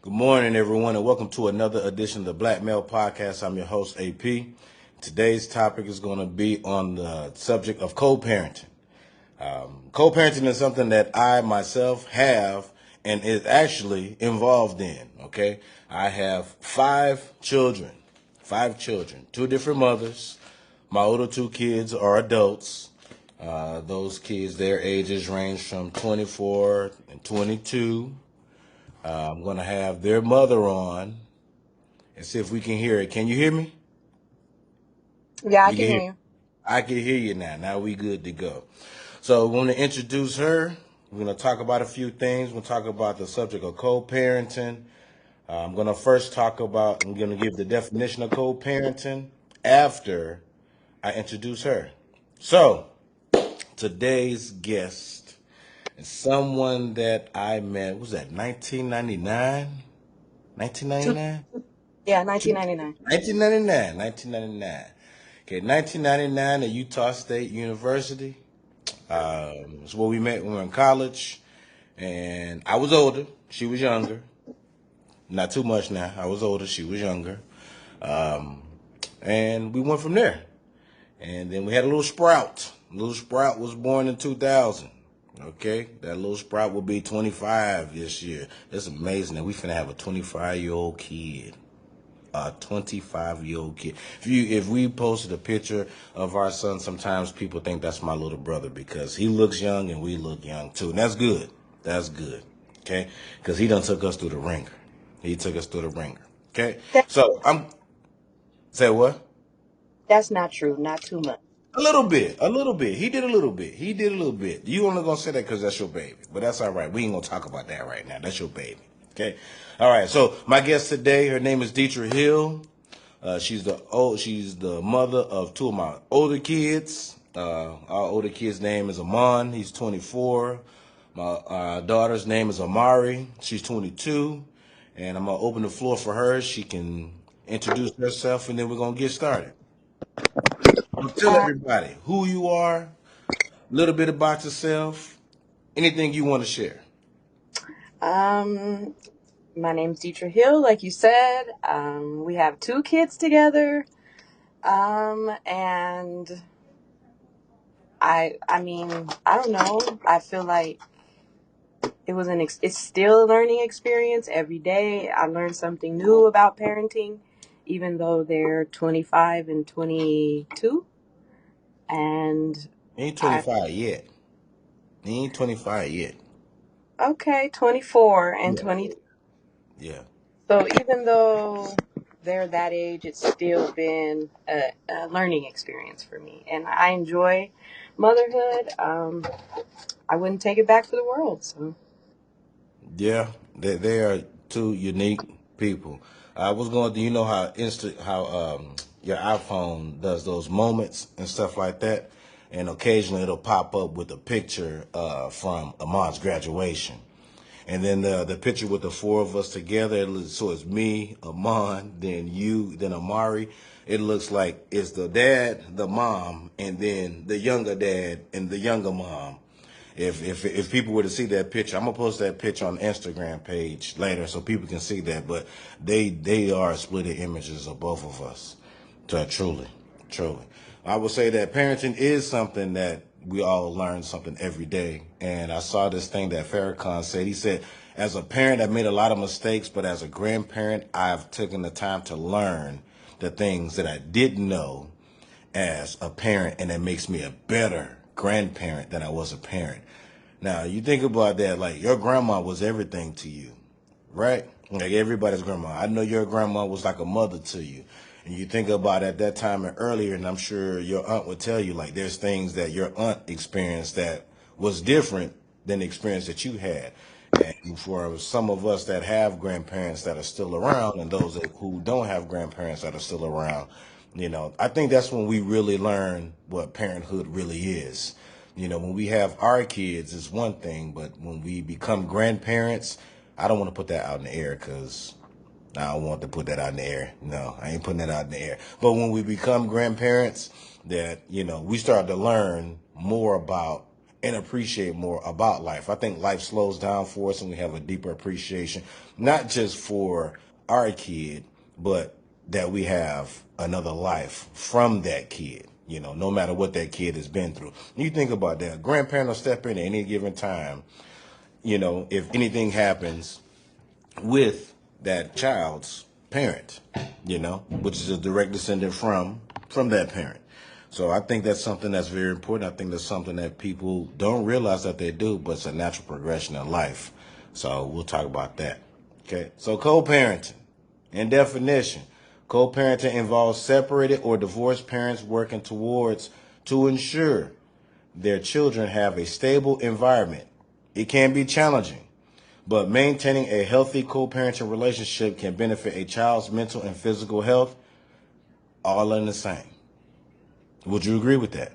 Good morning, everyone, and welcome to another edition of the Black Male Podcast. I'm your host, AP. Today's topic is going to be on the subject of co-parenting. Co-parenting is something that I myself have and is actually involved in, okay? I have five children, two different mothers. My older two kids are adults. Those kids, their ages range from 24 and 22. I'm going to have their mother on and see if we can hear it. Can you hear me? Yeah, I You can can hear hear. you. I can hear you now. Now we good to go. So we want to introduce her. We're going to talk about a few things. We'll talk about the subject of co-parenting. I'm going to first talk about, I'm going to give the definition of co-parenting after I introduce her. So today's guest is someone that I met, what was that, 1999? Two, 1999? yeah, 1999. 1999, 1999. Okay, 1999 at Utah State University. It's where we met when we were in college. And I was older. She was younger. Not too much now. I was older. She was younger. Um, and we went from there. And then we had a little sprout. Little Sprout was born in 2000. Okay, that little Sprout will be 25 this year. It's amazing that we finna have a 25-year-old kid. A 25-year-old kid. If we posted a picture of our son, sometimes people think that's my little brother because he looks young and we look young too. And that's good. That's good. Okay? Because he done took us through the ringer. He took us through the ringer. Okay? That, So I'm say what? that's not true. Not too much. A little bit, a little bit. He did a little bit. He did a little bit. You only gonna say that because that's your baby, but that's all right. We ain't gonna talk about that right now. That's your baby. Okay. All right. So my guest today, her name is Dietra Hill. She's the mother of two of my older kids. Our older kid's name is Amon. He's 24. My daughter's name is Amari. She's 22. And I'm gonna open the floor for her. She can introduce herself, and then we're gonna get started. Tell Uh, everybody who you are, a little bit about yourself, anything you want to share. um, my name's Dietra Hill, like you said. We have two kids together. And I don't know. I feel like it's still a learning experience every day. I learn something new about parenting, even though they're 25 and 22. And He ain't I, 25 yet. He ain't 25 yet. okay, 24 and Yeah. 20. Yeah. So even though they're that age, it's still been a learning experience for me, and I enjoy motherhood. I wouldn't take it back for the world. So Yeah. They are two unique people. I was going to, you know how your iPhone does those moments and stuff like that, and occasionally it'll pop up with a picture from Amon's graduation. And then the picture with the four of us together, so it's me, Amon, then you, then Amari. It looks like it's the dad, the mom, and then the younger dad and the younger mom. If people were to see that picture, I'm gonna post that picture on the Instagram page later so people can see that. But they are split images of both of us. So truly, truly. I would say that parenting is something that we all learn something every day. And I saw this thing that Farrakhan said. He said, as a parent, I've made a lot of mistakes, but as a grandparent, I've taken the time to learn the things that I didn't know as a parent, and it makes me a better grandparent than I was a parent. Now, you think about that, like your grandma was everything to you, right? Like everybody's grandma. I know your grandma was like a mother to you. And you think about at that time and earlier, and I'm sure your aunt would tell you, like there's things that your aunt experienced that was different than the experience that you had. And for some of us that have grandparents that are still around, and those who don't have grandparents that are still around, I think that's when we really learn what parenthood really is. When we have our kids, it's one thing, but when we become grandparents, I don't want to put that out in the air because I don't want to put that out in the air. No, I ain't putting that out in the air. But when we become grandparents, that, we start to learn more about and appreciate more about life. I think life slows down for us and we have a deeper appreciation, not just for our kid, but that we have another life from that kid, no matter what that kid has been through. You think about that. A grandparent will step in at any given time, if anything happens with that child's parent, which is a direct descendant from that parent. So I think that's something that's very important. I think that's something that people don't realize that they do, but it's a natural progression in life. So we'll talk about that. Okay. So co-parenting, in definition, co-parenting involves separated or divorced parents working to ensure their children have a stable environment. It can be challenging, but maintaining a healthy co-parenting relationship can benefit a child's mental and physical health all in the same. Would you agree with that?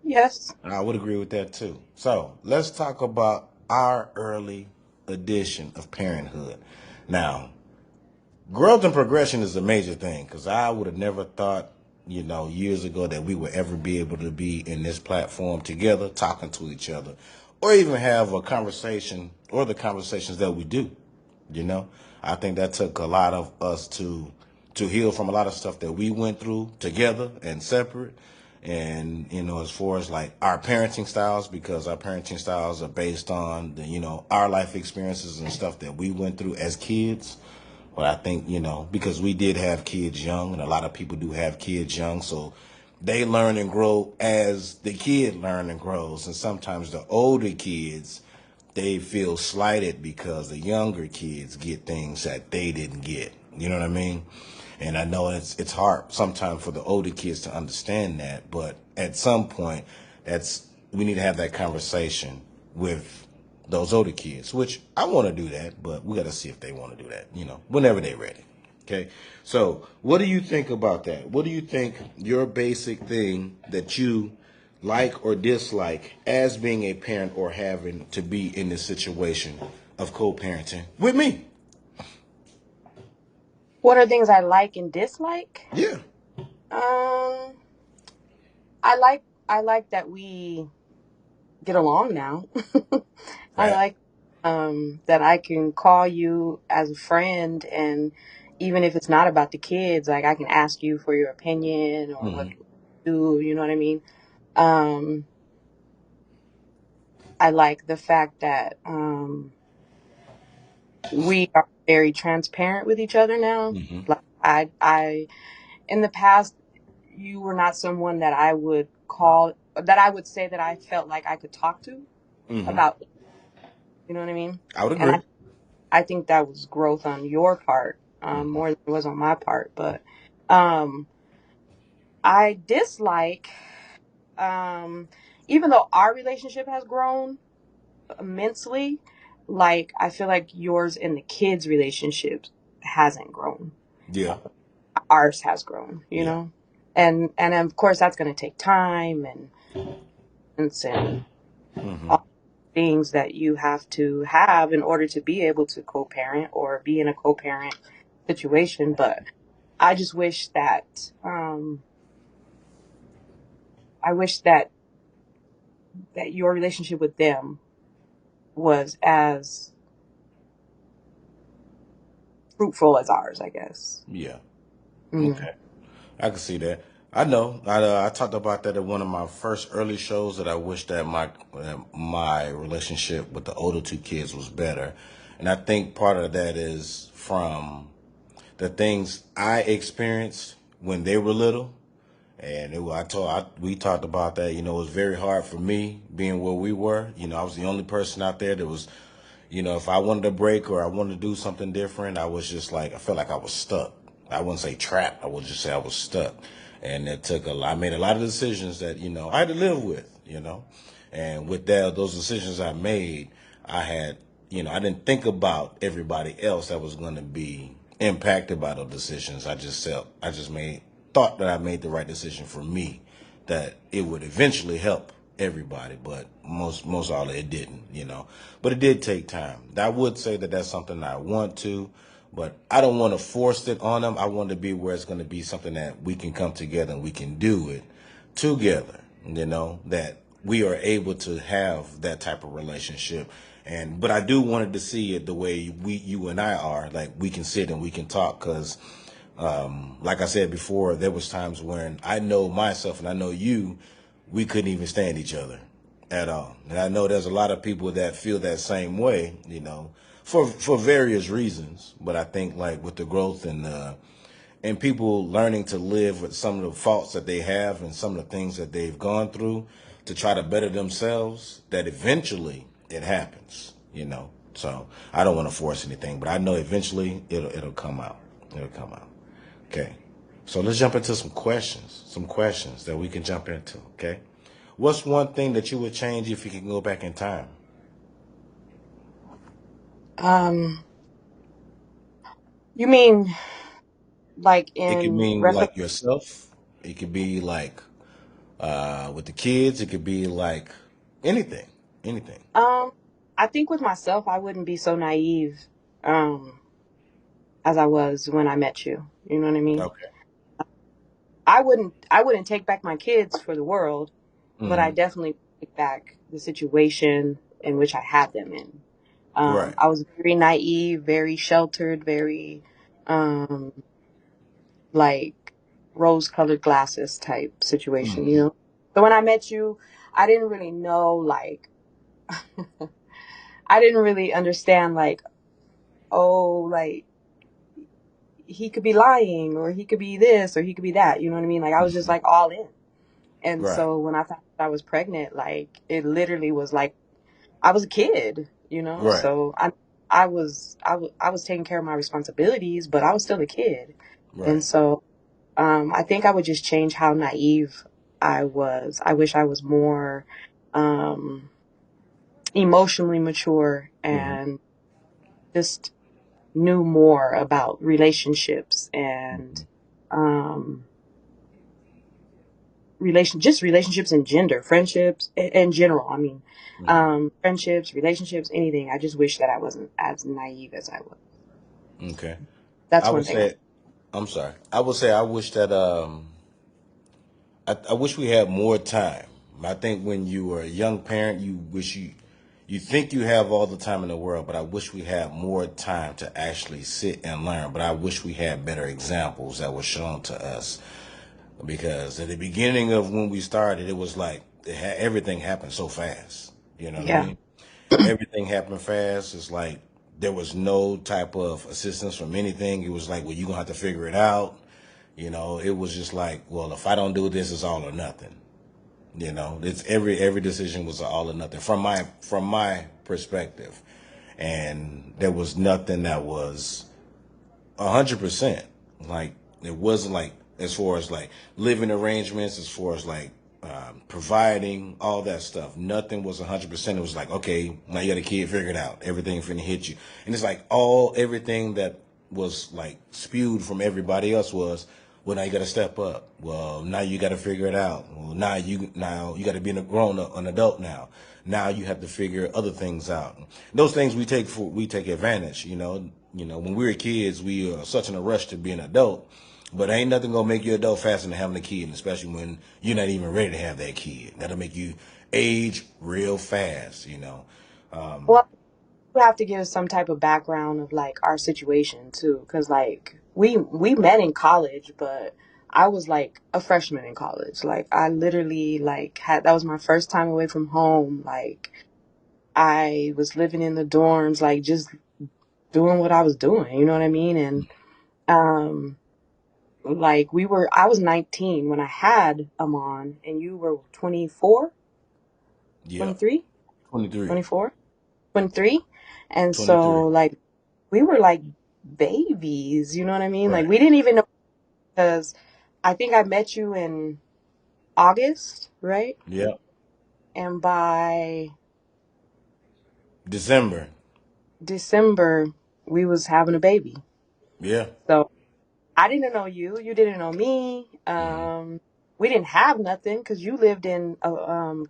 Yes. I would agree with that too. So let's talk about our early edition of parenthood. Now, growth and progression is a major thing because I would have never thought, years ago that we would ever be able to be in this platform together, talking to each other, or even have a conversation or the conversations that we do. I think that took a lot of us to heal from a lot of stuff that we went through together and separate. And, as far as like our parenting styles, because our parenting styles are based on our life experiences and stuff that we went through as kids. But I think, because we did have kids young, and a lot of people do have kids young, so they learn and grow as the kid learn and grows. And sometimes the older kids, they feel slighted because the younger kids get things that they didn't get. You know what I mean? And I know it's hard sometimes for the older kids to understand that, but at some point, we need to have that conversation with those older kids, which I want to do that, but we got to see if they want to do that, whenever they're ready. Okay. So what do you think about that? What do you think your basic thing that you like or dislike as being a parent or having to be in this situation of co-parenting with me? What are things I like and dislike? Yeah. Um, I like that we get along now. I Right. like that I can call you as a friend, and even if it's not about the kids, like I can ask you for your opinion or what Mm-hmm. to do, you know what I mean? Um I like the fact that we are very transparent with each other now. Mm-hmm. Like I in the past, you were not someone that I would call, that I would say that I felt like I could talk to Mm-hmm. about, you know what I mean? I would And agree. I think that was growth on your part, Mm-hmm. more than it was on my part. But um, I dislike, um, even though our relationship has grown immensely, like I feel like yours and the kids' relationships hasn't grown. Yeah. Ours has grown, Yeah. and of course that's going to take time and Mm-hmm. all things that you have to have in order to be able to co-parent or be in a co-parent situation. But I just wish that I wish that your relationship with them was as fruitful as ours, I guess. Yeah. Mm. Okay. I can see that. I know. I talked about that at one of my first early shows that I wish that my relationship with the older two kids was better, and I think part of that is from the things I experienced when they were little, and we talked about that. It was very hard for me being where we were. I was the only person out there that was, if I wanted to break or I wanted to do something different, I was just like, I felt like I was stuck. I wouldn't say trapped. I would just say I was stuck. And it took a lot, I made a lot of decisions that, I had to live with. And with those decisions I made, I had, I didn't think about everybody else that was going to be impacted by those decisions. Thought that I made the right decision for me, that it would eventually help everybody, but most all it didn't. But it did take time. I would say that that's something I want to, but I don't want to force it on them. I want to be where it's going to be something that we can come together and we can do it together. That we are able to have that type of relationship. And but I do wanted to see it the way you and I are, like we can sit and we can talk, because like I said before, there was times when I know myself and I know you, we couldn't even stand each other at all. And I know there's a lot of people that feel that same way, for various reasons. But I think like with the growth and people learning to live with some of the faults that they have and some of the things that they've gone through to try to better themselves, that eventually it happens. So I don't want to force anything, but I know eventually it'll come out. It'll come out. Okay. So let's jump into some questions that we can jump into. Okay. What's one thing that you would change if you could go back in time? Um, you mean like It could in mean reference? like yourself. It could be like with the kids. It could be like anything, anything. Um, I think with myself, I wouldn't be so naive, um, as I was when I met you. You know what I mean? Okay. I wouldn't take back my kids for the world, but I Hmm. definitely take back the situation in which I had them in. Right. I was very naive, very sheltered, very um, like rose-colored glasses type situation, you Hmm. know. So when I met you, I didn't really know, like, I didn't really understand, like, oh, like he could be lying, or he could be this, or he could be that. You know what I mean? Like I was just Hmm. like all in. And Right. so when I found out I was pregnant, like it literally was like I was a kid, you know. Right. So I was taking care of my responsibilities, but I was still a kid, and Right. so I think I would just change how naive I was. I wish I was more um, emotionally mature Hmm. and just knew more about relationships and um, just relationships and gender, friendships in general. I mean, Hmm. friendships, relationships, anything. I just wish that I wasn't as naive as I was. Okay. I That's would one thing. say, I'm sorry. I would say I wish that I wish we had more time. I think when you were a young parent, you think you have all the time in the world, but I wish we had more time to actually sit and learn. But I wish we had better examples that were shown to us, because at the beginning of when we started, it was like everything happened so fast. You know what I Yeah. mean? Everything happened fast. It's like there was no type of assistance from anything. It was like, well, you're gonna have to figure it out. It was just like, well, if I don't do this, it's all or nothing. It's every decision was an all or nothing from my perspective, and there was nothing that was 100%. Like it wasn't like as far as like living arrangements, as far as like providing all that stuff. Nothing was 100%. It was like, okay, now you got a kid, figure it out. Everything finna hit you, and it's like everything that was like spewed from everybody else was, well, now you got to step up. Well, now you got to figure it out. Well, now you got to be an adult now. Now you have to figure other things out. Those things we take advantage. When we were kids, we are such in a rush to be an adult, but ain't nothing gonna make you adult faster than having a kid, and especially when you're not even ready to have that kid. That'll make you age real fast. Well, you have to give some type of background of like our situation too, because like we met in college, but I was like a freshman in college. Like I literally like had that was my first time away from home. Like I was living in the dorms, like just doing what I was doing. You know what I mean? And um, like I was 19 when I had Amon, and you were 24, Yeah, 23, 23, 24, 23, and 23. so like we were like babies, you know what I mean? Like Right. we didn't even know because I think I met you in August, right? Yeah. And by December. December we was having a baby. Yeah. So I didn't know you, you didn't know me. Hmm. We didn't have nothing because you lived in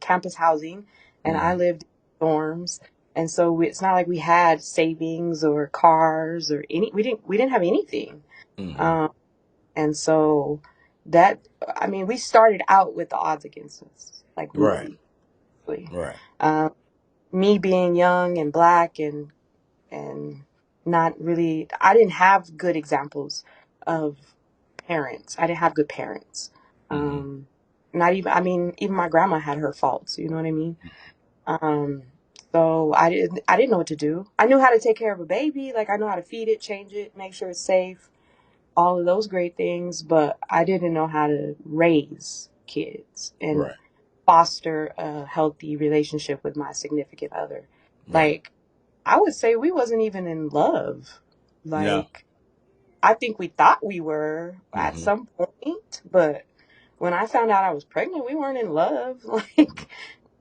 campus housing and I Hmm. lived in dorms. And so it's not like we had savings or cars or we didn't have anything. Hmm. Um, And so that, I mean, we started out with the odds against us, like Right. really. honestly. Right. Um, Me being young and black and not really, I didn't have good examples of parents. I didn't have good parents. Hmm. Um, Not even, I mean, even my grandma had her faults. You know what I mean? Um, so I didn't know what to do. I knew how to take care of a baby. Like I know how to feed it, change it, make sure it's safe, all of those great things. But I didn't know how to raise kids and Right. foster a healthy relationship with my significant other. Right. Like I would say we wasn't even in love. No. Like I think we thought we were at Hmm. some point, but when I found out I was pregnant, we weren't in love. Like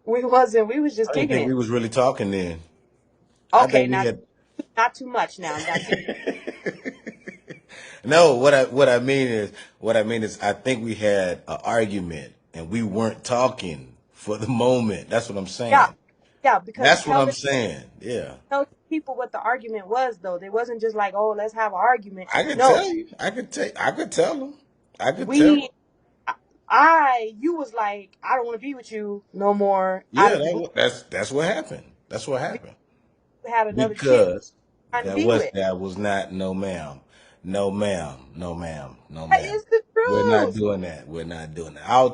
we wasn't. We was just I didn't kicking think we it. was really talking then. I Okay, think we now had. not too much now. Now keep No, what I mean is I think we had an argument and we weren't talking for the moment. That's what I'm yeah. saying. Yeah, because That's what I'm saying. Yeah. tell people what the argument was though. They wasn't just like, "Oh, let's have an argument." I could No, tell you. I could tell them. I could tell them. we you was like, "I don't want to be with you no more" out Yeah, of the blue. that's what happened. That's what happened. We had another chick Because trying to that be was with. that was not no ma'am. No ma'am. No ma'am. No That ma'am. is the We're not truth. doing that. We're not doing that. I'll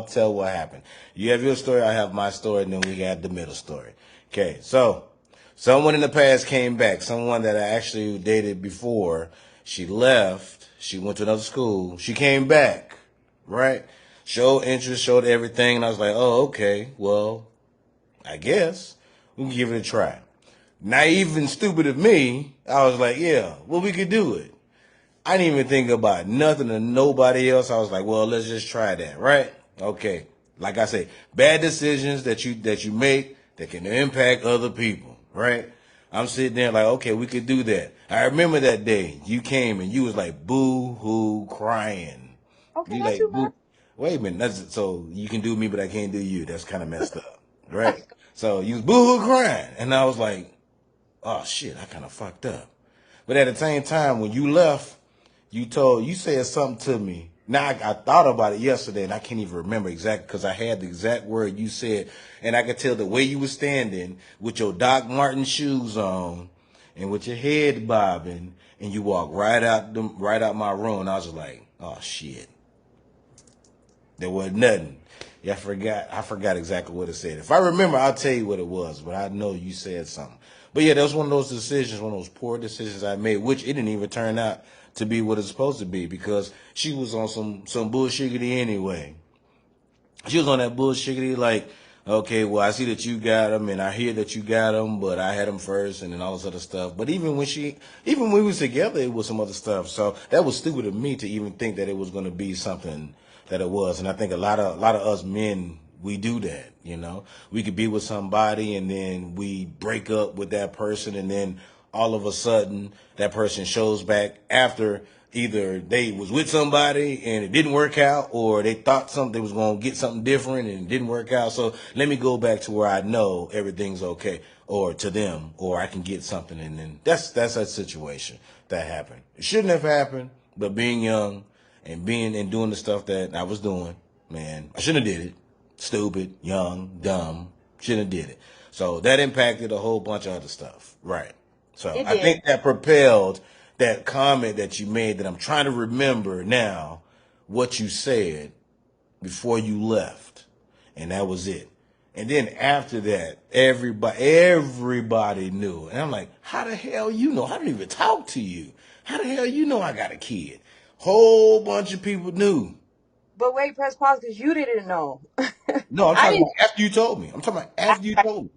tell what happened. You have your story, I have my story, and then we got the middle story. Okay, so someone in the past came back, someone that I actually dated before, she left, she went to another school, she came back, right? Showed interest, showed everything, and I was like, oh, okay, well, I guess we can give it a try. Naive and stupid of me, I was like, yeah, well, we could do it. I didn't even think about nothing or nobody else. I was like, well, let's just try that, right? Okay. Like I say, bad decisions that you make that can impact other people, right? I'm sitting there like, okay, we could do that. I remember that day you came and you was like boo hoo crying. Okay, You not like too much. boo. Wait a minute. So you can do me, but I can't do you. That's kind of messed up, right? So you was boo hoo crying, and I was like, oh shit, I kind of fucked up. But at the same time, when you left, you said something to me. Now I thought about it yesterday, and I can't even remember exactly because I had the exact word you said, and I could tell the way you were standing with your Doc Martin shoes on, and with your head bobbing, and you walked right out my room. And I was just like, oh shit, there wasn't nothing. Yeah, I forgot exactly what it said. If I remember, I'll tell you what it was, but I know you said something. But yeah, that was one of those decisions, one of those poor decisions I made, which it didn't even turn out to be what it's supposed to be because she was on some bullshiggity anyway. She was on that bullshiggity like, okay, well, I see that you got them, and I hear that you got them, but I had them first, and then all this other stuff. But even when we was together, it was some other stuff. So that was stupid of me to even think that it was going to be something that it was. And I think a lot of us men, we do that. We could be with somebody, and then we break up with that person, and then all of a sudden that person shows back after either they was with somebody and it didn't work out, or they thought something was going to get something different and it didn't work out. So let me go back to where I know everything's okay, or to them, or I can get something. And then that's a situation that happened. It shouldn't have happened, but being young and being and doing the stuff that I was doing, man, I shouldn't have did it. Stupid, young, dumb, shouldn't have did it. So that impacted a whole bunch of other stuff. Right. So It I did. think that propelled that comment that you made that I'm trying to remember now what you said before you left. And that was it. And then after that, everybody knew. And I'm like, how the hell you know? I don't even talk to you. How the hell you know I got a kid? Whole bunch of people knew. But wait, press pause because you didn't know. No, I'm I talking didn't. about after you told me. I'm talking about after you told me.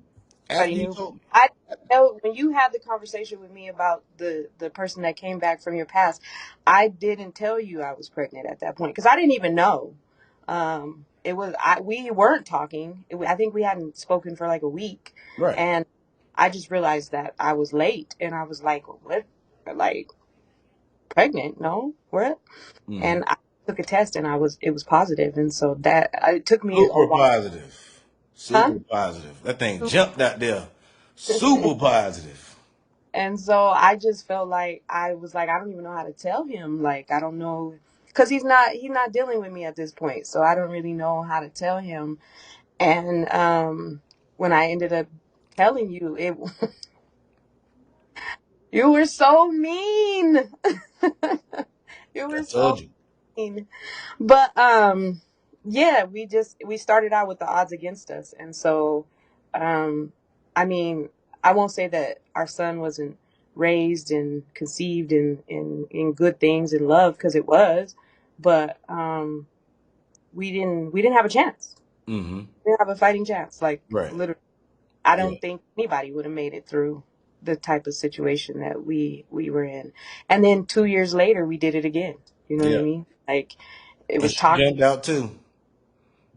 After Everybody you knew. told me. I know when you had the conversation with me about the person that came back from your past. I didn't tell you I was pregnant at that point because I didn't even know. It was we weren't talking. I think we hadn't spoken for like a week, Right. and I just realized that I was late, and I was like, "What? Like pregnant? No, what?" Hmm. And I took a test, and it was positive, and so that it took me a Super while, positive. huh? Super positive. That thing jumped out there. Super positive. And so I just felt like I was like, I don't even know how to tell him. Like, I don't know, because he's not dealing with me at this point. So I don't really know how to tell him. And when I ended up telling you, you were so mean. You I were told so you. mean. But yeah, we started out with the odds against us. And so um I mean, I won't say that our son wasn't raised and conceived in good things and love, because it was, but we didn't have a chance. Mm-hmm. We didn't have a fighting chance. Like, Right. literally, I Yeah. don't think anybody would have made it through the type of situation that we were in. And then 2 years later, we did it again. You know what I Yeah. mean? Like, it And was she toxic. jumped out too.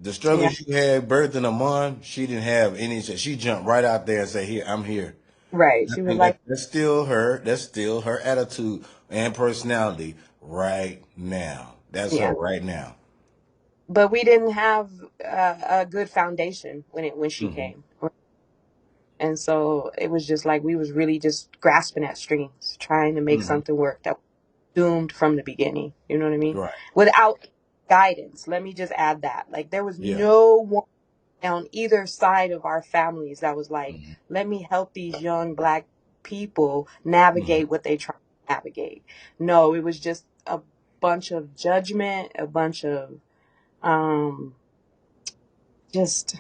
The Yeah, struggles you had birthing a mom, she didn't have any. She jumped right out there and said, "Here, I'm here." right. I She was think that like, that's still her. That's still her attitude and personality right now. That's her yeah. right now. But we didn't have a good foundation when she Hmm. came, and so it was just like we was really just grasping at strings, trying to make Hmm. something work that was doomed from the beginning. You know what I mean? Right. Without guidance. Let me just add that. Like, there was Yeah. no one on either side of our families that was like, Hmm. let me help these young Black people Hmm. navigate what they try to navigate. No, it was just a bunch of judgment, a bunch of um, just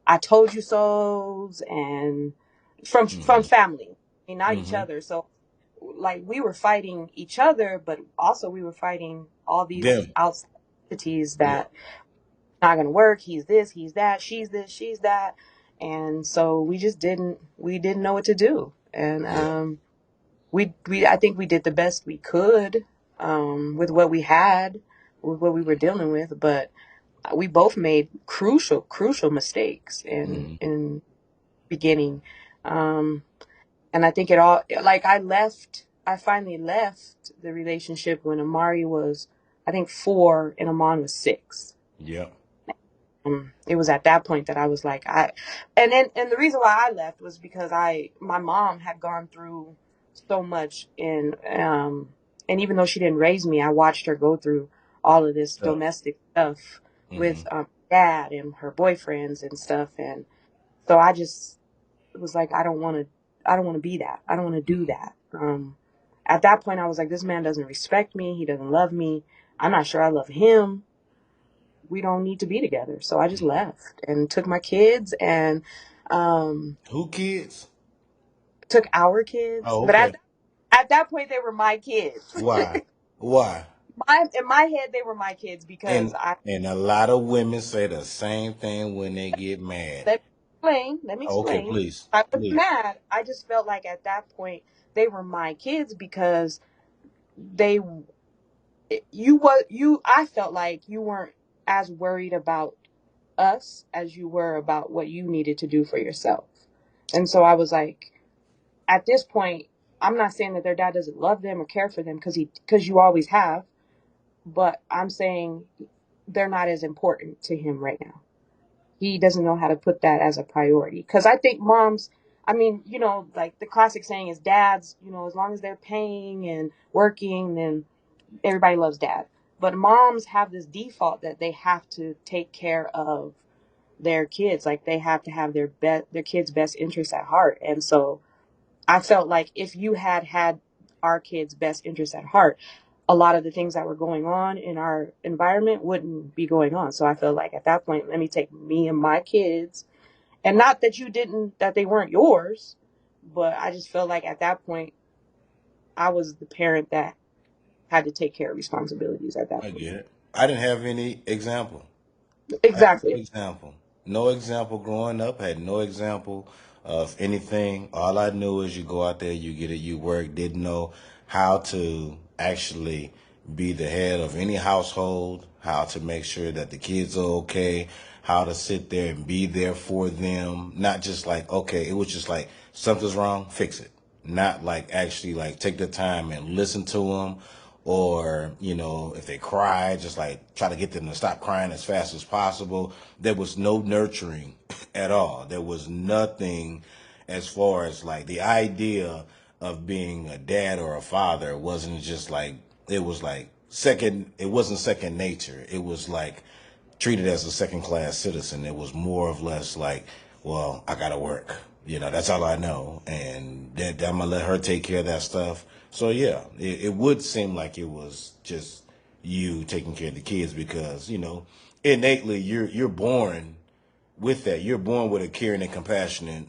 I told you so's, and from Hmm. family, I mean, not each Hmm. other. So, like, we were fighting each other, but also we were fighting all these Them. outside entities Yeah. that not gonna work. He's this, he's that, she's this, she's that, and so we didn't know what to do. And Yeah. we I think we did the best we could with what we had, with what we were dealing with, but we both made crucial mistakes in Hmm. beginning. Um, and I think it all, like, I finally left the relationship when Amari was, I think, 4 and Amon was 6. Yeah. It was at that point that I was like, and the reason why I left was because my mom had gone through so much, and even though she didn't raise me, I watched her go through all of this Tough. domestic stuff Hmm. with dad and her boyfriends and stuff. And so I just was like, I don't want to be that. I don't want to do that. At that point, I was like, this man doesn't respect me. He doesn't love me. I'm not sure I love him. We don't need to be together. So I just left and took my kids and um, Who kids? took our kids. Oh, But okay. at that point, they were my kids. Why? Why? In my head, they were my kids because And and a lot of women say the same thing when they get mad. let me explain. Let me Okay, explain. please, I wasn't please. mad. I just felt like at that point they were my kids because they I felt like you weren't as worried about us as you were about what you needed to do for yourself. And so I was like, at this point, I'm not saying that their dad doesn't love them or care for them, because you always have, but I'm saying they're not as important to him right now. He doesn't know how to put that as a priority. Because I think moms, I mean, like the classic saying is dads, as long as they're paying and working, then everybody loves dad. But moms have this default that they have to take care of their kids. Like, they have to have their kids' best interests at heart. And so I felt like if you had our kids' best interests at heart, a lot of the things that were going on in our environment wouldn't be going on. So I felt like at that point, let me take me and my kids, and not that that they weren't yours, but I just felt like at that point, I was the parent that had to take care of responsibilities at that I point. get it. I didn't have any example. I had no Exactly. example. No example growing up. Had no example of anything. All I knew is you go out there, you get it, you work. Didn't know how to actually be the head of any household, how to make sure that the kids are okay, how to sit there and be there for them. Not just like, okay, it was just like something's wrong, fix it. Not like actually like take the time and listen to them, or if they cry, just like try to get them to stop crying as fast as possible. There was no nurturing at all. There was nothing as far as like the idea of being a dad or a father. Wasn't just like, it was like second, it wasn't second nature. It was like treated as a second class citizen. It was more or less like, well, I gotta work. That's all I know, and that I'm gonna let her take care of that stuff. So yeah, it would seem like it was just you taking care of the kids because innately you're born with that. You're born with a caring and compassionate,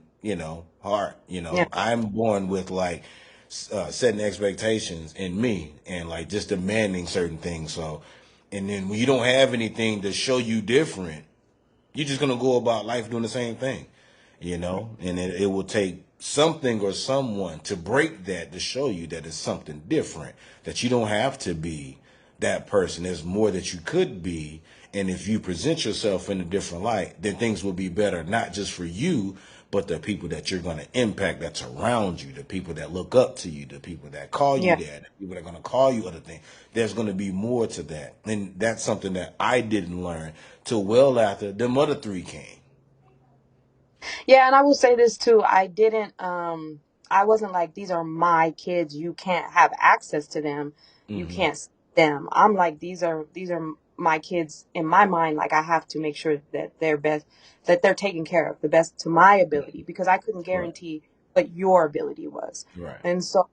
heart. Yeah. I'm born with like setting expectations in me and like just demanding certain things. So, and then when you don't have anything to show you different, you're just gonna go about life doing the same thing, and it will take something or someone to break that to show you that it's something different, that you don't have to be that person. There's more that you could be. And if you present yourself in a different light, then things will be better, not just for you, but the people that you're going to impact that's around you, the people that look up to you, the people that call you Yeah. that, the people that are going to call you other things. There's going to be more to that. And that's something that I didn't learn till well after the other three came. Yeah, and I will say this too. I wasn't like these are my kids. You can't have access to them. You Hmm. can't see them. I'm like these are my kids in my mind. Like I have to make sure that that they're taken care of the best to my ability because I couldn't Right. guarantee what your ability was. Right. And so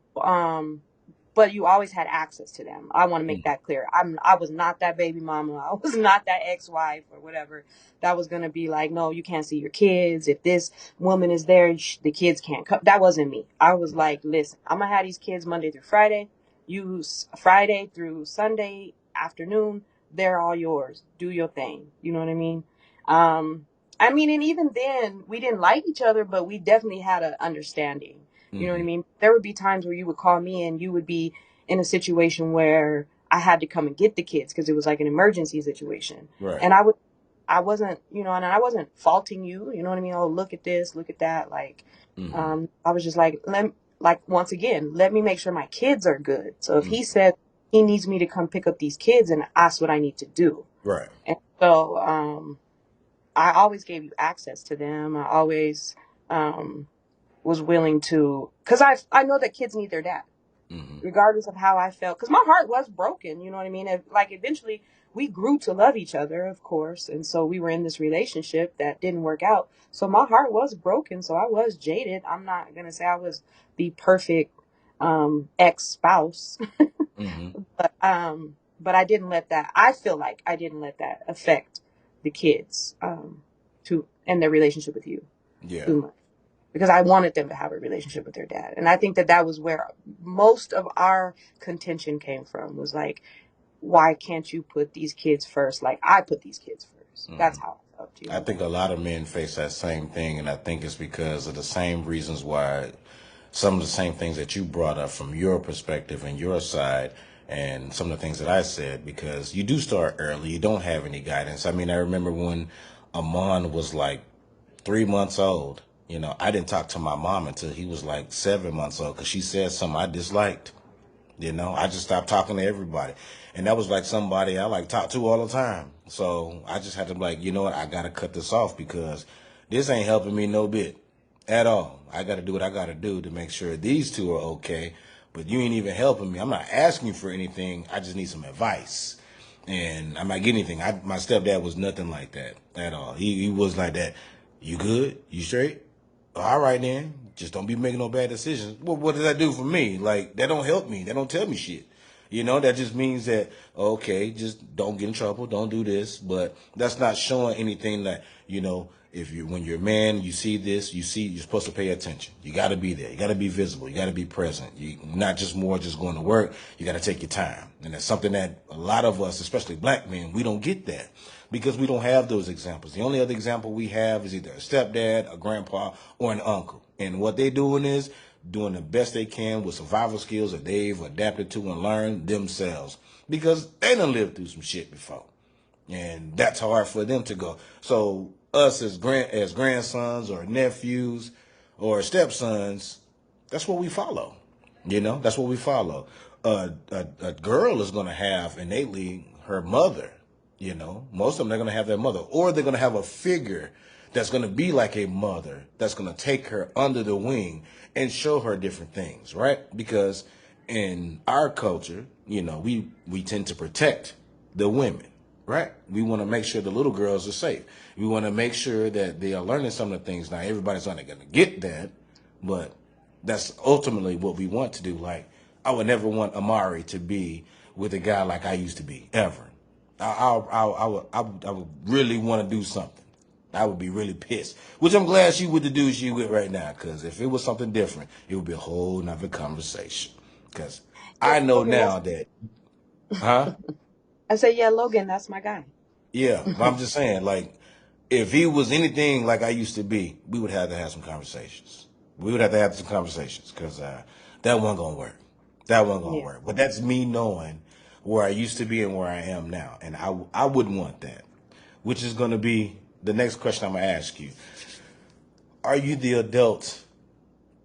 but you always had access to them. I want to make Hmm. that clear. I was not that baby mama. I was not that ex-wife or whatever that was going to be like, no, you can't see your kids. If this woman is there, the kids can't come. That wasn't me. I was like, listen, I'm going to have these kids Monday through Friday. Friday through Sunday afternoon. They're all yours. Do your thing. You know what I mean? Um, and even then, we didn't like each other, but we definitely had an understanding. You know what I Hmm. mean? There would be times where you would call me and you would be in a situation where I had to come and get the kids because it was like an emergency situation. Right. And I wasn't, and I wasn't faulting you, you know what I mean? Oh, look at this, look at that. Like, Hmm. I was just like, once again, let me make sure my kids are good. So if Hmm. he said he needs me to come pick up these kids and that's what I need to do. Right. And so, I always gave you access to them. I always, um, was willing to, cause I know that kids need their dad Hmm. regardless of how I felt. Because my heart was broken, you know what I mean? Like eventually we grew to love each other, of course. And so we were in this relationship that didn't work out. So my heart was broken. So I was jaded. I'm not going to say I was the perfect ex spouse, Hmm. but I didn't let that, I feel like I didn't let that affect the kids and their relationship with you Yeah. too much because I wanted them to have a relationship with their dad. And I think that that was where most of our contention came from was like, why can't you put these kids first? Like I put these kids first. Hmm. That's how I felt, you I know? think a lot of men face that same thing, and I think it's because of the same reasons why some of the same things that you brought up from your perspective and your side, and some of the things that I said, because you do start early, you don't have any guidance. I mean, I remember when Amon was like 3 months old, I didn't talk to my mom until he was like 7 months old because she said something I disliked. I just stopped talking to everybody. And that was like somebody I like talk to all the time. So I just had to be like, you know what, I gotta cut this off because this ain't helping me no bit at all. I gotta do what I gotta do to make sure these two are okay. But you ain't even helping me. I'm not asking you for anything. I just need some advice. And I'm not getting anything. My stepdad was nothing like that at all. He was like that. You good? You straight? All right then. Just don't be making no bad decisions. Well, what does that do for me? Like that don't help me. That don't tell me shit. That just means that okay, just don't get in trouble, don't do this. But that's not showing anything that if you when you're a man, you see this, you're supposed to pay attention. You got to be there. You got to be visible. You got to be present. You not just more just going to work. You got to take your time, and that's something that a lot of us, especially black men, we don't get that because we don't have those examples. The only other example we have is either a stepdad, a grandpa, or an uncle, and what they doing is doing the best they can with survival skills that they've adapted to and learned themselves because they done lived through some shit before, and that's hard for them to go. So us as grandsons or nephews or stepsons, that's what we follow. That's what we follow. A girl is going to have innately her mother. Most of them they're going to have their mother, or they're going to have a figure that's going to be like a mother that's going to take her under the wing and show her different things, right? Because in our culture, we tend to protect the women, right? We want to make sure the little girls are safe. We want to make sure that they are learning some of the things. Now, everybody's not going to get that, but that's ultimately what we want to do. Like, I would never want Amari to be with a guy like I used to be, ever. I would really want to do something. I would be really pissed, which I'm glad she with the dude she with right now, because if it was something different, it would be a whole nother conversation. Because Yeah, I know Logan, that's now that, huh? I said, yeah, Logan, that's my guy. Yeah, but I'm just saying, like, if he was anything like I used to be, we would have to have some conversations. We would have to have some conversations because that wasn't gonna work. That wasn't gonna Yeah. work. But that's me knowing where I used to be and where I am now, and I wouldn't want that. Which is gonna be the next question I'm gonna ask you: are you the adult,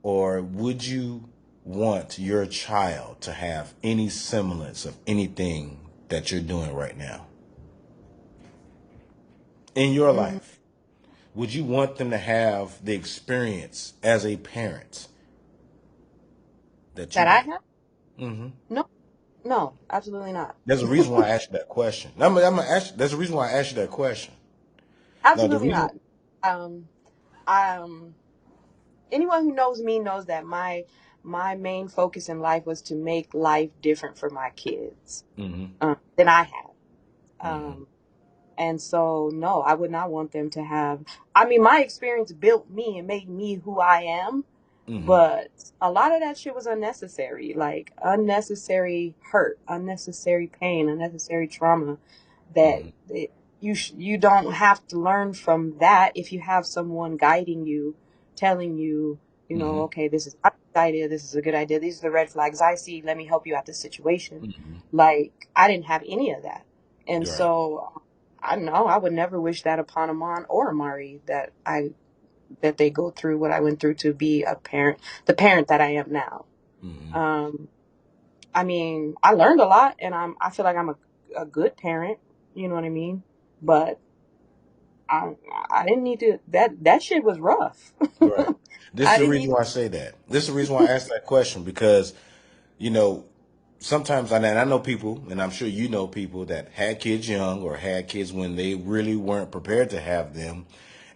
or would you want your child to have any semblance of anything that you're doing right now in your Hmm. life? Would you want them to have the experience as a parent that you That I had? have? Hmm. No, no, absolutely not. There's a reason why I asked you that question. I'm gonna ask. There's a reason why I asked you that question. Now, the Absolutely reason. not. Um, um, anyone who knows me knows that my main focus in life was to make life different for my kids Hmm. than I had. Hmm. Um, And so, no, I would not want them to have. I mean, my experience built me and made me who I am, Hmm. but a lot of that shit was unnecessary. Like, unnecessary hurt, unnecessary pain, unnecessary trauma that Hmm. you don't have to learn from that if you have someone guiding you, telling you, Hmm. okay, this is not a good idea, this is a good idea, these are the red flags I see, let me help you out this situation. Hmm. Like, I didn't have any of that. And Right. so I know I would never wish that upon Amon or Amari, that they go through what I went through to be a parent, the parent that I am now. Hmm. Um, I mean, I learned a lot, and I feel like I'm a good parent. You know what I mean? But I I didn't need to. That shit was rough. Right. This is I the didn't reason need. why I say that. This is the reason why I asked that question because you know sometimes I know people, and I'm sure you know people that had kids young or had kids when they really weren't prepared to have them,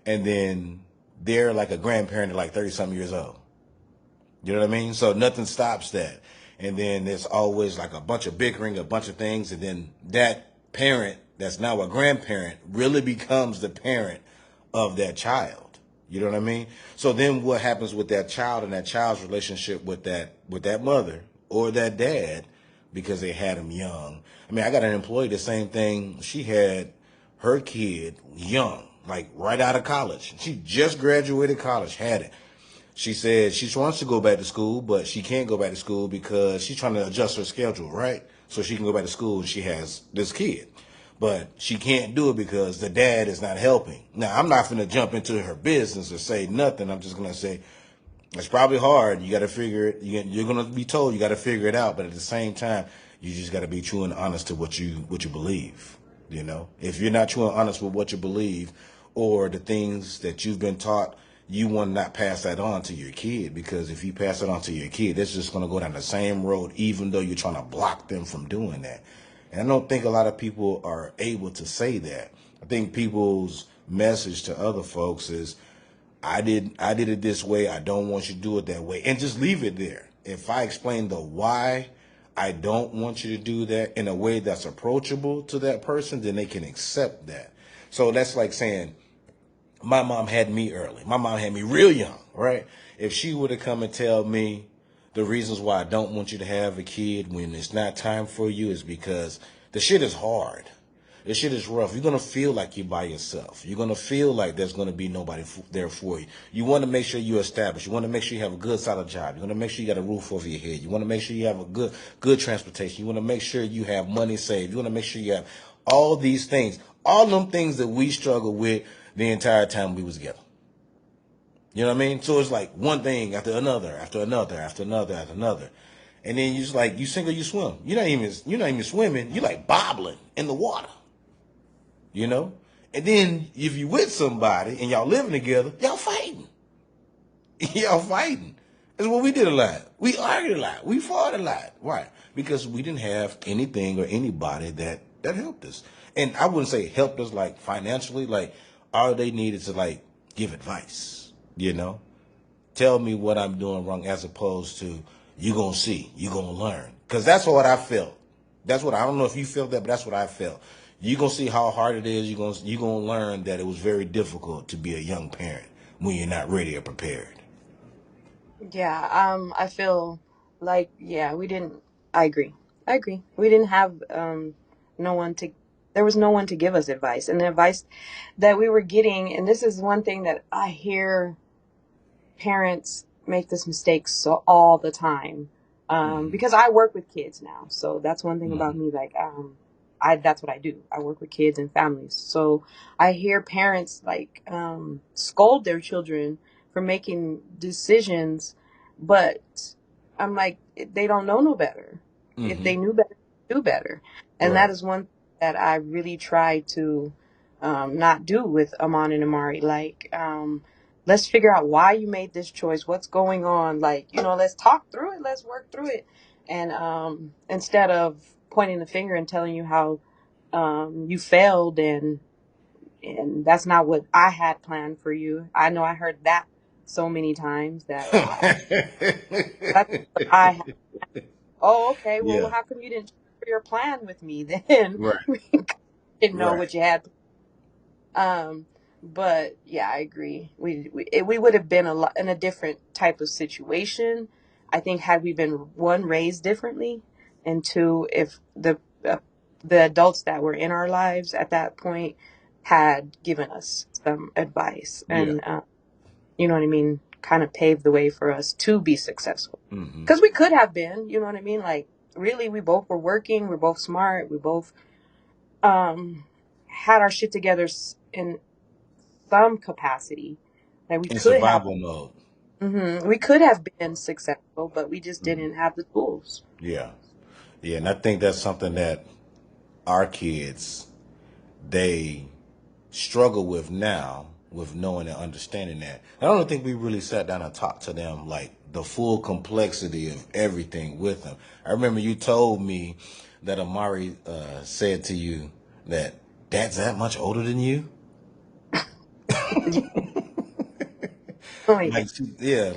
and then they're like a grandparent at like 30 something years old. You know what I mean? So nothing stops that. And then there's always like a bunch of bickering, a bunch of things, and then that parent that's now a grandparent really becomes the parent of that child. You know what I mean? So then what happens with that child and that child's relationship with that mother or that dad because they had him young. I mean, I got an employee, the same thing. She had her kid young, like right out of college. She just graduated college, had it. She said she wants to go back to school, but she can't go back to school because she's trying to adjust her schedule, right? So she can go back to school and she has this kid. But she can't do it because the dad is not helping. Now, I'm not going to jump into her business or say nothing. I'm just going to say it's probably hard. You got to figure it. You're going to be told you got to figure it out. But at the same time, you just got to be true and honest to what you believe. You know, if you're not true and honest with what you believe or the things that you've been taught, you want to not pass that on to your kid because if you pass it on to your kid, it's just going to go down the same road, even though you're trying to block them from doing that. And I don't think a lot of people are able to say that. I think people's message to other folks is I did it this way. I don't want you to do it that way. And just leave it there. If I explain the why I don't want you to do that in a way that's approachable to that person, then they can accept that. So that's like saying my mom had me early. My mom had me real young, right? If she would have come and tell me the reasons why I don't want you to have a kid when it's not time for you is because the shit is hard. This shit is rough. You're gonna feel like you're by yourself. You're gonna feel like there's gonna be nobody there for you. You want to make sure you're established. You want to make sure you have a good, solid job. You want to make sure you got a roof over your head. You want to make sure you have a good transportation. You want to make sure you have money saved. You want to make sure you have all these things, all them things that we struggle with the entire time we was together. You know what I mean? So it's like one thing after another, after another, after another, after another. And then you just like you sink or you swim. You're not even swimming. You're like bobbling in the water. You know? And then if you with somebody and y'all living together, y'all fighting. Y'all fighting. That's what we did a lot. We argued a lot. We fought a lot. Why? Because we didn't have anything or anybody that helped us. and I wouldn't say helped us like financially. Like all they needed to like give advice. Tell me what I'm doing wrong, as opposed to you gonna see, you gonna learn. Because that's what I felt. That's what I don't know if you felt that, but that's what I felt. You gonna see how hard it is. You gonna learn that it was very difficult to be a young parent when you're not ready or prepared. Yeah, I feel like, yeah, we didn't. I agree. I agree. We didn't have no one to. There was no one to give us advice, and the advice that we were getting, and this is one thing that I hear parents make this mistake so all the time. Hmm. Because I work with kids now, so that's one thing about Hmm. me. Like, I that's what I do. I work with kids and families, so I hear parents like scold their children for making decisions, but I'm like, they don't know no better. If Hmm. they knew better, do better, and that Right. is one that I really try to not do with Amon and Amari. Like, let's figure out why you made this choice, what's going on, like, let's talk through it, let's work through it. And instead of pointing the finger and telling you how you failed, and that's not what I had planned for you. I know I heard that so many times that that's what I had. Oh, okay, well, Yeah. how come you didn't share your plan with me then? Right. Didn't know Right. what you had. Um, but yeah, I agree. We would have been a lot in a different type of situation. I think had we been one raised differently, and two, if the adults that were in our lives at that point had given us some advice, Yeah. and you know what I mean, kind of paved the way for us to be successful. Hmm. Because we could have been, you know what I mean, like really, we both were working, we're both smart, we both had our shit together in some capacity that we In could have. survival mode. We could have been successful, but we just Hmm. didn't have the tools. Yeah. Yeah. And I think that's something that our kids, they struggle with now, with knowing and understanding that. I don't think we really sat down and talked to them like the full complexity of everything with them. I remember you told me that Amari said to you that dad's that much older than you. Yeah. Oh, yeah.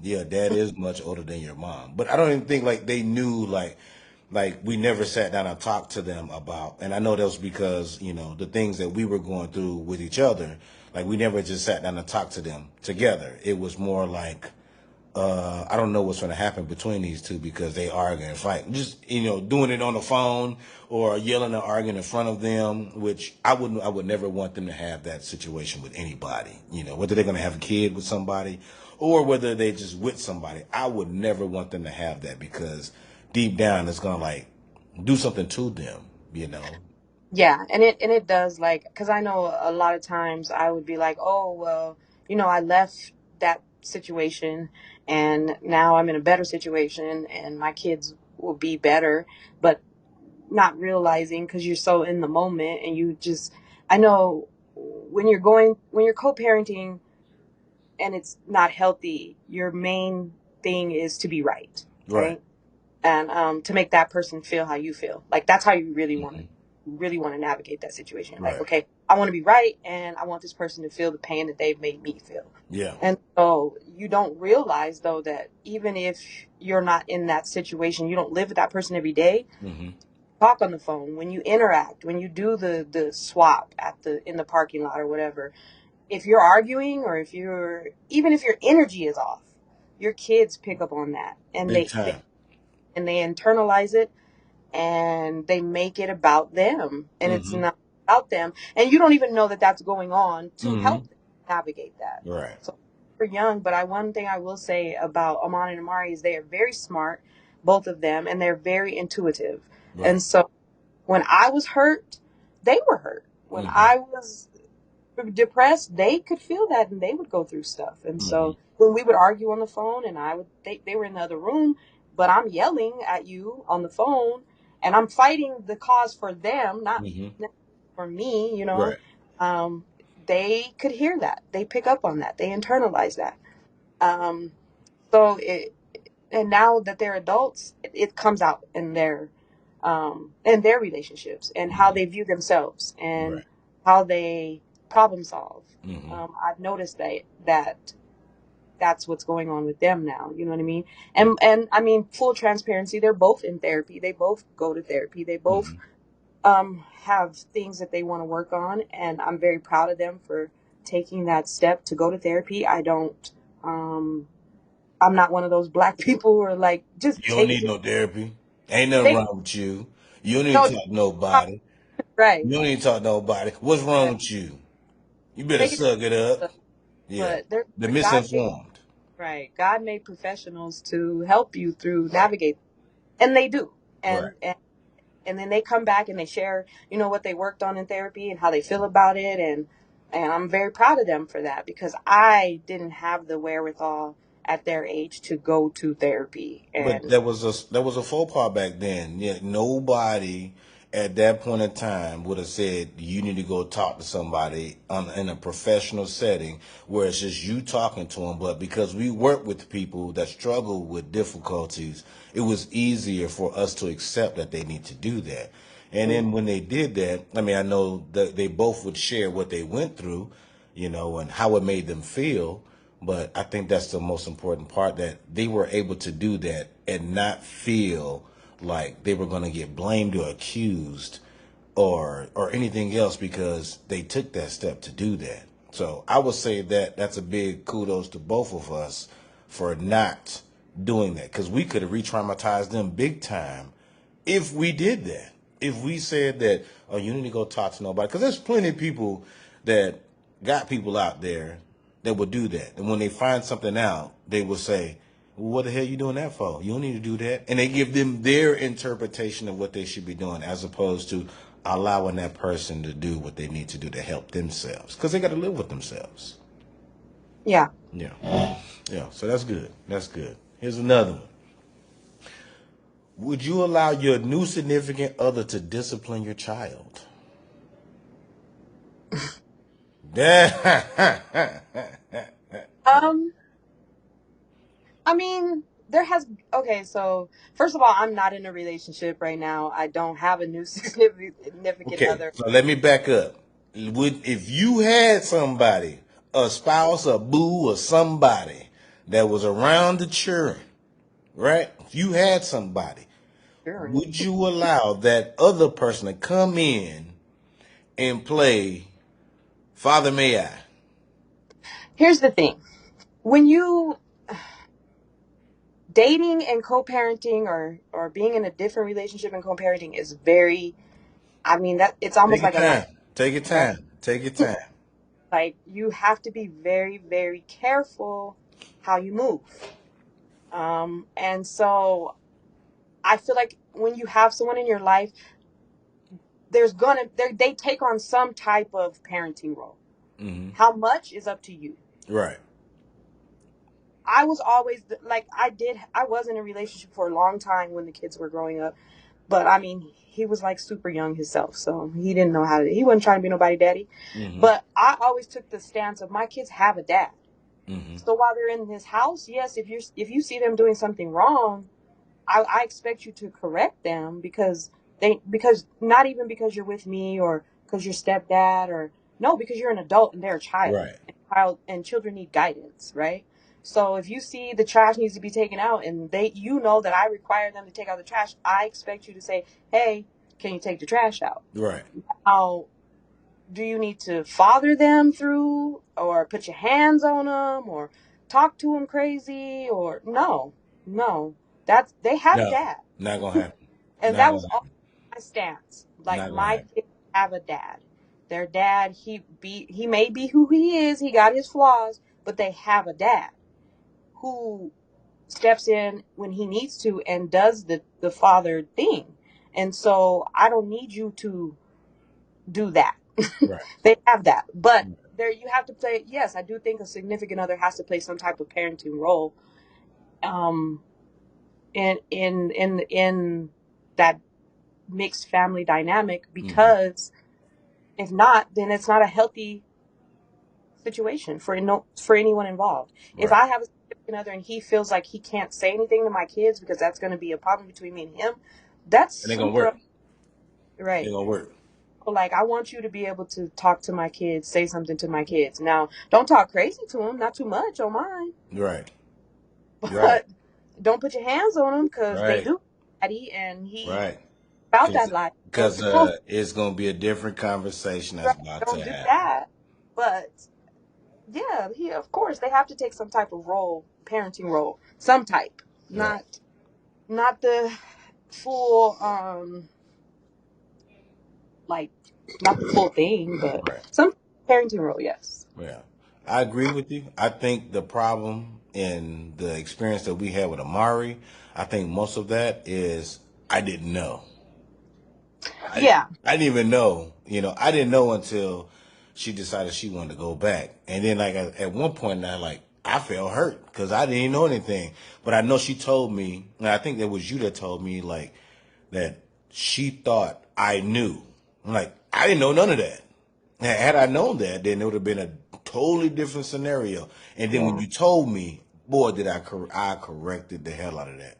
Yeah, dad is much older than your mom. But I don't even think like they knew like we never sat down and talked to them about. And I know that was because the things that we were going through with each other. Like we never just sat down and talked to them together. It was more like I don't know what's going to happen between these two because they argue and fight. Just doing it on the phone or yelling and arguing in front of them, which I would never want them to have that situation with anybody. Whether they're going to have a kid with somebody or whether they just with somebody, I would never want them to have that because deep down it's going to like do something to them. You know. Yeah, and it does, like, because I know a lot of times I would be like, oh well, I left that situation and now I'm in a better situation and my kids will be better, but not realizing because you're so in the moment and you just, I know when you're co-parenting and it's not healthy, your main thing is to be right, Right. right? And to make that person feel how you feel. Like that's how you Hmm. really want to navigate that situation. Like, Right. okay, I want to be right, and I want this person to feel the pain that they've made me feel. Yeah. And so you don't realize though that even if you're not in that situation, you don't live with that person every day. Hmm. Talk on the phone when you interact, when you do the swap at the in the parking lot or whatever. If you're arguing or if you're even if your energy is off, your kids pick up on that and Big they time. and they internalize it and they make it about them and it's Hmm. not about them and you don't even know that that's going on to Hmm. help them navigate that. Right. So we're young, but I one thing I will say about Amon and Amari is they are very smart, both of them, and they're very intuitive. Right. And so when I was hurt, they were hurt. When Hmm. I was depressed, they could feel that and they would go through stuff. And Hmm. so when we would argue on the phone and they were in the other room, but I'm yelling at you on the phone and I'm fighting the cause for them, not Hmm. for me, Right. um, they could hear that. They pick up on that. They internalize that. Um, so and now that they're adults, it comes out in their and their relationships and how Mm-hmm. they view themselves and Right. how they problem solve. Mm-hmm. I've noticed that that's what's going on with them now. You know what I mean? Yeah. And I mean, full transparency, they're both in therapy. They both go to therapy. They both Mm-hmm. have things that they want to work on, and I'm very proud of them for taking that step to go to therapy. I don't. Um, I'm not one of those black people who are like, just You don't take it need to no therapy. Ain't nothing take wrong with you. You don't need no to talk to nobody. right. You don't need to talk to nobody. What's wrong Right. with you? You better Take it suck it up. to Yeah. but they're The God made misinformed. right. God made professionals to help you through navigate, and they do. Right. And then they come back and they share, what they worked on in therapy and how they feel about it, and I'm very proud of them for that because I didn't have the wherewithal at their age to go to therapy. But And there was a faux pas back then. Yeah, nobody at that point in time would have said you need to go talk to somebody in a professional setting where it's just you talking to them. But because we work with people that struggle with difficulties, it was easier for us to accept that they need to do that. And mm, then when they did that, I mean, I know that they both would share what they went through, and how it made them feel. But I think that's the most important part, that they were able to do that and not feel like they were going to get blamed or accused or anything else because they took that step to do that. So I would say that that's a big kudos to both of us for not doing that, because we could have re-traumatized them big time if we did that. If we said that, oh, you need to go talk to nobody, because there's plenty of people that got people out there that would do that, and when they find something out, they will say, well, "What the hell you doing that for? You don't need to do that." And they give them their interpretation of what they should be doing, as opposed to allowing that person to do what they need to do to help themselves, because they got to live with themselves. yeah. Yeah, yeah. So that's good. That's good. Here's another one. Would you allow your new significant other to discipline your child? um I mean, there has okay, so first of all, I'm not in a relationship right now. I don't have a new significant Okay, other. so let me back up. If you had somebody, a spouse, a boo, or somebody that was around the children, right? If you had somebody, Sure. would you allow that other person to come in and play Father May I? Here's the thing. When you dating and co-parenting or being in a different relationship and co-parenting is very, I mean, that it's Take almost your like a life, time. Take your right? time. Take your time. Like you have to be very, very careful how you move. And so I feel like when you have someone in your life, they take on some type of parenting role. Hmm. How much is up to you. Right. I was always like I was in a relationship for a long time when the kids were growing up. But I mean, he was like super young himself, so he didn't know how to. He wasn't trying to be nobody daddy. Hmm. But I always took the stance of my kids have a dad. Hmm. So while they're in this house, yes, if you see them doing something wrong, I expect you to correct them because not even because you're with me or because you're stepdad or no, because you're an adult and they're a child. Right. And children need guidance, right? So if you see the trash needs to be taken out and you know that I require them to take out the trash, I expect you to say, "Hey, can you take the trash out?" Right. Now, do you need to father them through or put your hands on them or talk to them crazy or no, no. They have a No, dad. not gonna happen. And Not that gonna was all happen. my stance. Like Not gonna my happen. kids have a dad. Their dad, he may be who he is, he got his flaws, but they have a dad who steps in when he needs to and does the father thing. And so I don't need you to do that. Right. They have that. But there you have to play yes, I do think a significant other has to play some type of parenting role um in that mixed family dynamic Hmm. because if not, then it's not a healthy situation for anyone involved. If Right. I have a significant other and he feels like he can't say anything to my kids because that's going to be a problem between me and him, That's It ain't gonna super work. It right. ain't gonna work. Like, I want you to be able to talk to my kids, say something to my kids. Now, don't talk crazy to them, not too much on mine, Right. Right. but don't put your hands on them because they Right. do, daddy, and he Right. about Because that life. So because you're supposed it's gonna be a different conversation to, that's about don't to do happen. that. But yeah, he, of course, they have to take some type of role, parenting role, some type, Right. not the full, like, not the full thing, but Right. some parenting role, yes. Yeah. I agree with you. I think the problem in the experience that we had with Amari, I think most of that is I didn't know. I Yeah, I didn't even know. I didn't know until she decided she wanted to go back. And then like at one point now, like I felt hurt because I didn't even know anything. But I know she told me, and I think that was you that told me like that she thought I knew. I'm like, I didn't know none of that. Had I known that, then it would have been a totally different scenario. And then when yeah. you told me, boy, did I corrected the hell out of that.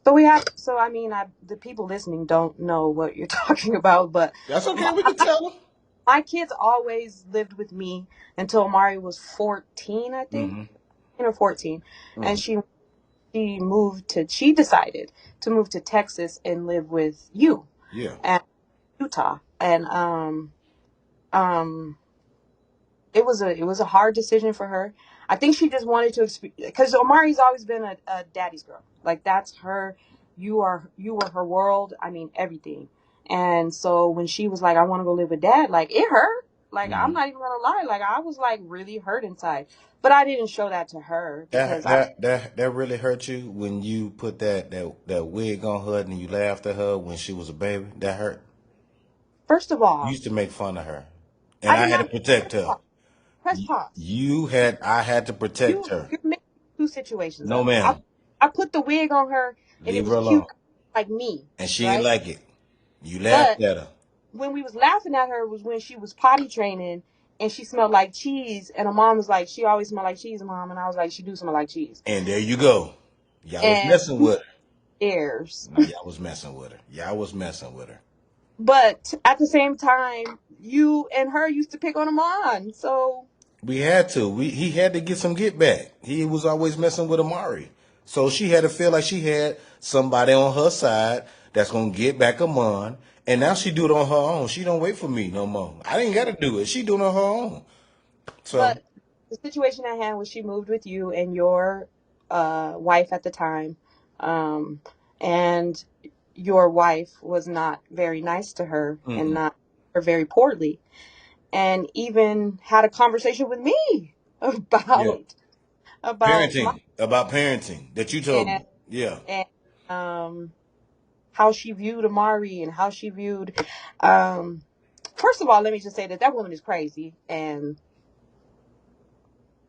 So we have. So I mean, the people listening don't know what you're talking about, but That's my, okay. We can tell them. my kids always lived with me until Mari was 14, I think, Mm-hmm. 14, and Mm-hmm. she decided to move to Texas and live with you Yeah. and Utah, and um it was a hard decision for her. I think she just wanted to because Omari's always been a daddy's girl. Like, that's her. You were her world. I mean, everything. And so when she was like, I want to go live with dad, like, it hurt. Like, I'm Mm-hmm. not even gonna lie. Like, I was like really hurt inside, but I didn't show that to her That because I that that that really hurt you when you put that wig on her and you laughed at her when she was a baby. That hurt. first of You all, used to make fun of her, and I I did had to not protect press her. pause. Press pause. I had to protect her. You're mixing two situations No, up. ma'am. I put the wig on her and it Leave was her cute, alone. like me, And she ain't right? like it. You laughed But at her, when we was laughing at her was when she was potty training and she smelled like cheese, and her mom was like, she always smell like cheese, mom, and I was like, she do smell like cheese. and there you go. Y'all was And messing who with her. cares? No, y'all was messing with her. Y'all was messing with her. But at the same time, you and her used to pick on him on. So We had to. He had to get some get back. He was always messing with Amari. So she had to feel like she had somebody on her side that's gonna get back Amon. And now she do it on her own. She don't wait for me no more. I didn't gotta do it. She doing it on her own. So but the situation at hand was she moved with you and your wife at the time, um, and your wife was not very nice to her and mm-mm. not or very poorly, and even had a conversation with me Yeah. about my Parenting. About parenting that you told and me. Yeah. and how she viewed Amari and how she viewed. Um, First of all, let me just say that that woman is crazy, and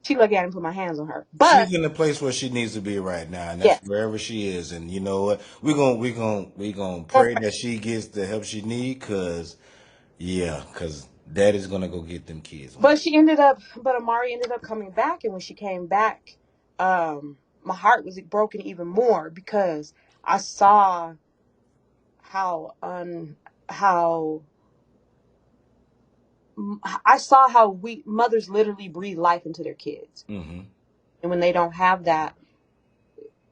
she lucky I didn't put my hands on her. She's But in the place where she needs to be right now, and that's yes, wherever she is. And you know what? We gonna don't pray pray. that she gets the help she need, cause daddy's gonna go get them kids one But day. Amari ended up coming back, and when she came back, my heart was broken even more because I saw how un how I saw how we mothers literally breathe life into their kids, Mm-hmm. and when they don't have that,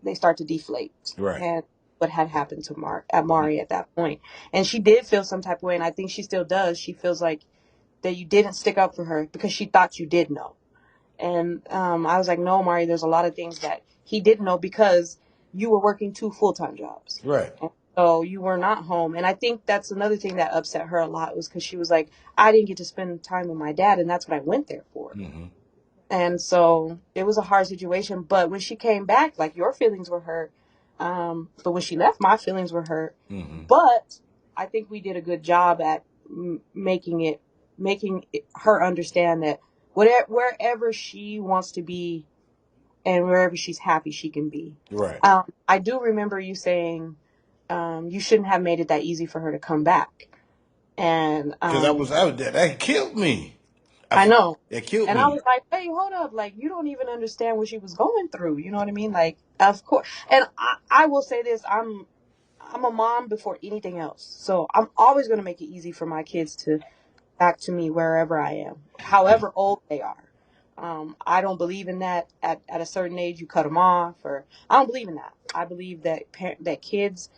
they start to deflate. Right. And what had happened to Mari at that point, and she did feel some type of way, and I think she still does. She feels like that you didn't stick up for her because she thought you did know. And I was like, no, Mari, there's a lot of things that he didn't know because you were working two full-time jobs. Right. And so you were not home. And I think that's another thing that upset her a lot was because she was like, I didn't get to spend time with my dad, and that's what I went there for. Mm-hmm. And so it was a hard situation. But when she came back, like, your feelings were hurt. But when she left, my feelings were hurt. Mm-hmm. But I think we did a good job at her understand that wherever she wants to be and wherever she's happy, she can be. Right. I do remember you saying you shouldn't have made it that easy for her to come back. And Because that killed me. I I f- know. that killed And I me. was like, hey, hold up. Like, you don't even understand what she was going through. You know what I mean? Like, of course. And I will say this. I'm a mom before anything else. So I'm always going to make it easy for my kids to back to me wherever I am, however old they are. I don't believe in that at a certain age you cut them off, or I don't believe in that. I believe that that kids,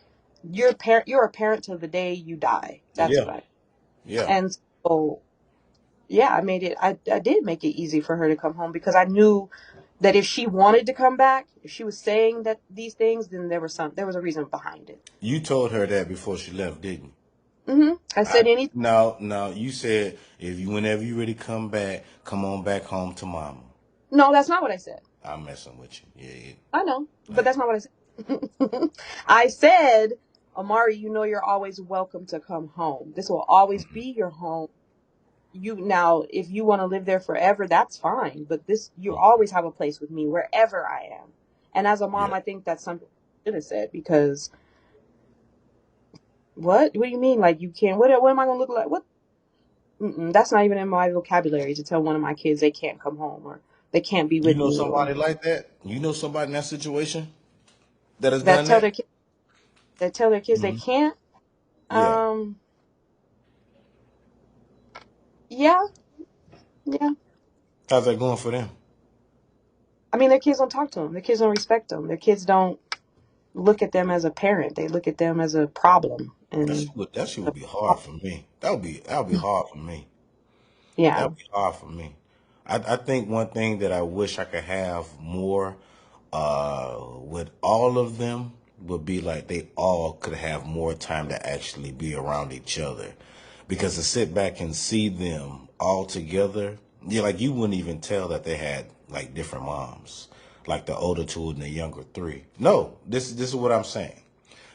you're a parent till the day you die. That's Yeah, what I. yeah. And so yeah, I did make it easy for her to come home because I knew that if she wanted to come back, if she was saying that these things, then there was a reason behind it. You told her that before she left, didn't you? I I said anything. no, no. You said if you whenever you ready to come back, come on back home to mama. No, that's not what I said. I'm messing with you. Yeah, yeah. I know, but Like, that's not what I said. I said, Amari, you know you're always welcome to come home. This will always mhm. be your home. You now, if you want to live there forever, that's fine. But this, you always have a place with me wherever I am. And as a mom, Yeah. I think that's something I should have said because what? What do you mean? Like you can't? What am I gonna look like? What? That's not even in my vocabulary to tell one of my kids they can't come home or they can't be You with know me or somebody like that? You know somebody in that situation that has that done tell that? their kids they Hmm. can't. Yeah. Um, yeah, yeah. How's that going for them? I mean, their kids don't talk to them. Their kids don't respect them. Their kids don't look at them as a parent. They look at them as a problem. And That shit would be hard for me. That would be hard for me. That yeah, would be hard for me. I think one thing that I wish I could have more with all of them would be like they all could have more time to actually be around each other. Because to sit back and see them all together, yeah, like you wouldn't even tell that they had like different moms, like the older two and the younger three. No, this is what I'm saying.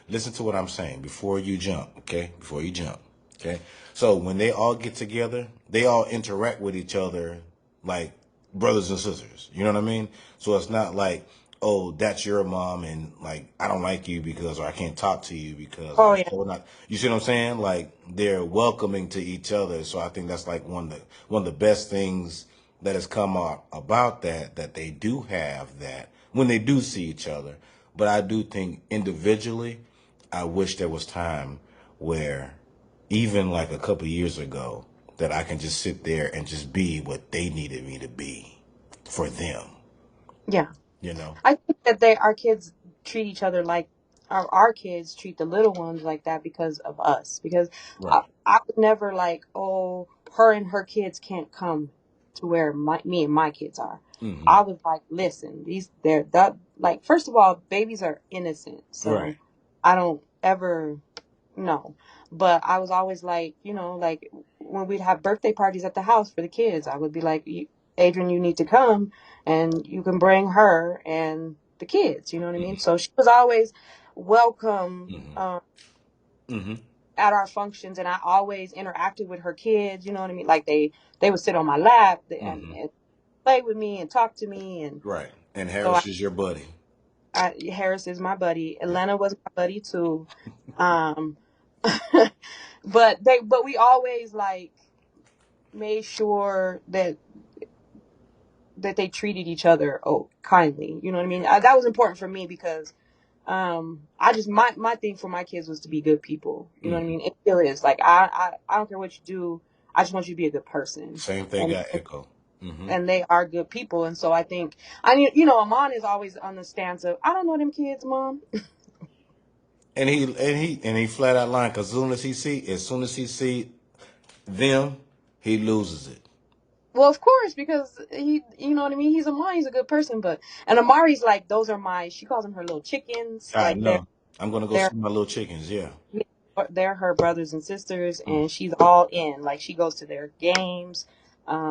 Listen to what I'm saying before you jump, okay? Before you jump, okay? So when they all get together, they all interact with each other like brothers and sisters. You know what I mean? So it's not like, oh, that's your mom and like I don't like you because or I can't talk to you because oh I yeah, or not. You see what I'm saying? Like they're welcoming to each other. So I think that's like one of the best things that has come out about that they do have that when they do see each other. But I do think individually I wish there was time where even like a couple years ago that I can just sit there and just be what they needed me to be for them, yeah. you know? I think that our kids treat each other like our kids treat the little ones like that because of us. Because Right. I would never like, oh, her and her kids can't come to where me and my kids are. Hmm. I was like, listen, they're that like first of all, babies are innocent, Right. so I don't ever no. But I was always like, like when we'd have birthday parties at the house for the kids, I would be like, Adrian, you need to come and you can bring her and the kids, you know what I mean? So she was always welcome Hmm. Hmm. at our functions and I always interacted with her kids, you know what I mean? Like they would sit on my lap Hmm. and play with me and talk to me. And Right. And so Harris is your buddy. Harris is my buddy. Yeah. Elena was my buddy too. Um, but we always like made sure that they treated each other kindly. You know what I mean? That was important for me because I just my thing for my kids was to be good people. You know what I Hmm. mean? It still is. Like I don't care what you do. I just want you to be a good person. Same thing And I echo. Hmm. and they are good people. And so I think Amon is always on the stance of I don't know them kids, mom. And he flat out lying because as soon as he see them, he loses it. Well, of course, because you know what I mean. He's Amari. He's a good person, but and Amari's like those are my. She calls them her little chickens. I Like know. I'm gonna go they're see my little chickens. Yeah. they're her brothers and sisters, Mm. and she's all in. Like she goes to their games.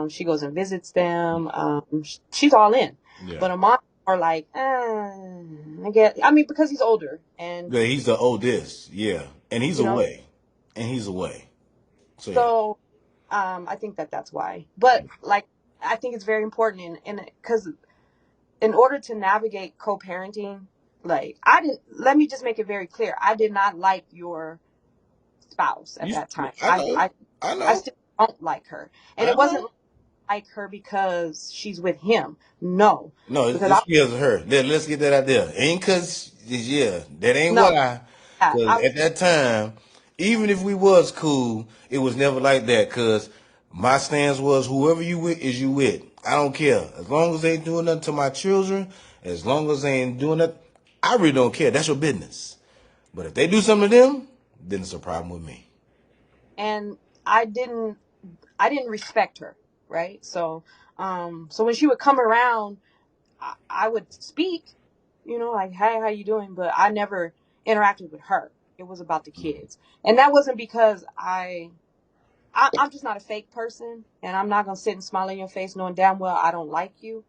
She goes and visits them. She's all in. Yeah. But Amari are like, I get. I mean, because he's older, and Yeah, he's the oldest. Yeah, and he's you know, away, and he's away. So yeah. so I think that's why. But like, I think it's very important, and because in order to navigate co-parenting, like I didn't let me just make it very clear. I did not like your spouse at You, that time. I know, I I know, still don't like her. And I it wasn't know. like her because she's with him. No. No, Because it's because of her. Let's get that out there. Ain't cause yeah, that ain't no. why. Yeah, Because I at that time, even if we was cool, it was never like that. Because my stance was, whoever you with is you with. I don't care. As long as they ain't doing nothing to my children, as long as they ain't doing that, I really don't care. That's your business. But if they do something to them, then it's a problem with me. and I didn't I didn't respect her, right? So so when she would come around, I would speak, like, hey, how you doing? But I never interacted with her. It was about the kids. And that wasn't because I'm just not a fake person, and I'm not gonna sit and smile in your face knowing damn well I don't like you,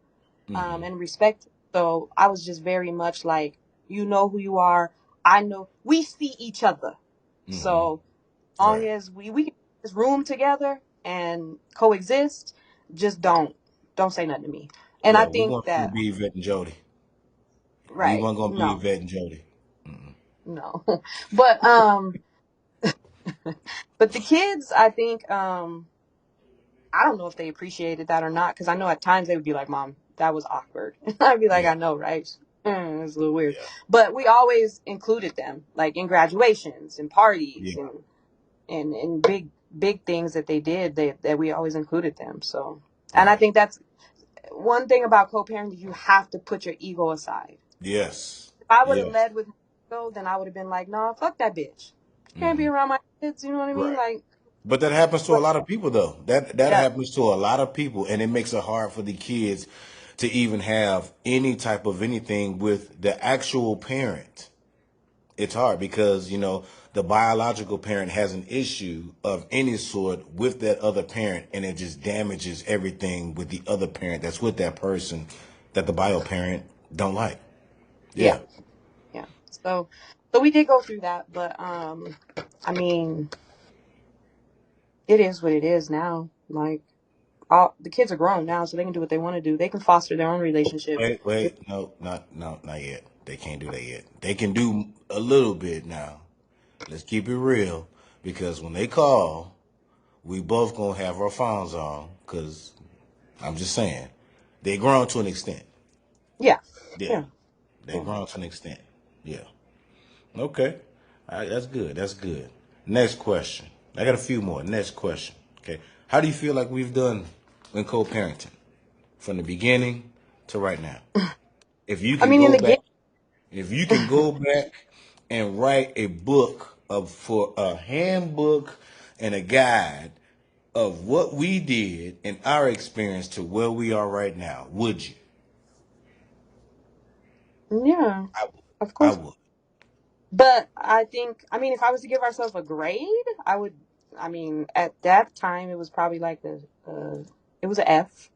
Hmm. and respect. So I was just very much like, you know who you are. I know we see each other. Hmm. So long Right. as we can this room together and coexist, just don't say nothing to me. And I Yeah, we think want you to that be Yvette and Jody. We right, weren't gonna be no, Yvette and Jody. Mm-mm. no, but but the kids, I think I don't know if they appreciated that or not, because I know at times they would be like, "Mom, that was awkward." I'd be like, Yeah, "I know, right? It's a little weird." yeah, But we always included them, like in graduations and parties yeah. and big things that they did. That we always included them. So, and I Right. think that's one thing about co-parenting. You have to put your ego aside. Yes. If I would have Yes. led with ego, then I would have been like, "Nah, fuck that bitch. She can't be Hmm. around my kids." You know what I mean? Right. Like, But that happens to a but lot of people though. That yeah, happens to a lot of people, and it makes it hard for the kids to even have any type of anything with the actual parent. It's hard because, the biological parent has an issue of any sort with that other parent, and it just damages everything with the other parent that's with that person that the bio parent don't like. yeah. Yeah. Yeah. So we did go through that, but I mean, it is what it is now. Like all the kids are grown now, so they can do what they want to do. They can foster their own relationship. Wait, no, not yet. They can't do that yet. They can do a little bit now. Let's keep it real, because when they call, we both gonna have our phones on. Cause I'm just saying, they grown to an extent. Yeah. Yeah, Yeah. they Yeah. grown to an extent. Yeah. Okay. All right, that's good. That's good. Next question. I got a few more. Next question. Okay. How do you feel like we've done in co-parenting from the beginning to right now? If you I can mean, in go the game, back, if you can go back and write a book for a handbook and a guide of what we did and our experience to where we are right now, would you? yeah, I would. of I course. would. But I think, I mean, if I was to give ourselves a grade, I would. I mean, at that time, it was probably like it was a F.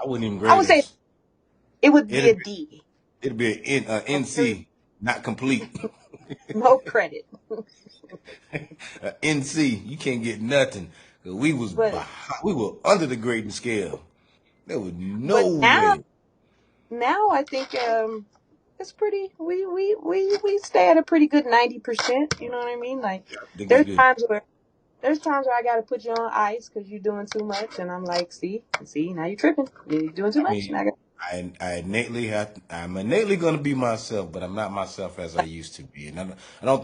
I wouldn't even I grade would say us. it would be a It'd be, D. it'd be an A very NC, not complete. no credit. NC, you can't get nothing. 'Cause we was But behind, we were under the grading scale. There was no but now way. now I think it's pretty we stay at a pretty good 90%, you know what I mean? Like Yeah, I think it's there's good. times where there's times where I got to put you on ice cuz you're doing too much and I'm like, "See, now you're tripping. You're doing too I much." mean, Now I got I'm innately going to be myself, but I'm not myself as I used to be. And I don't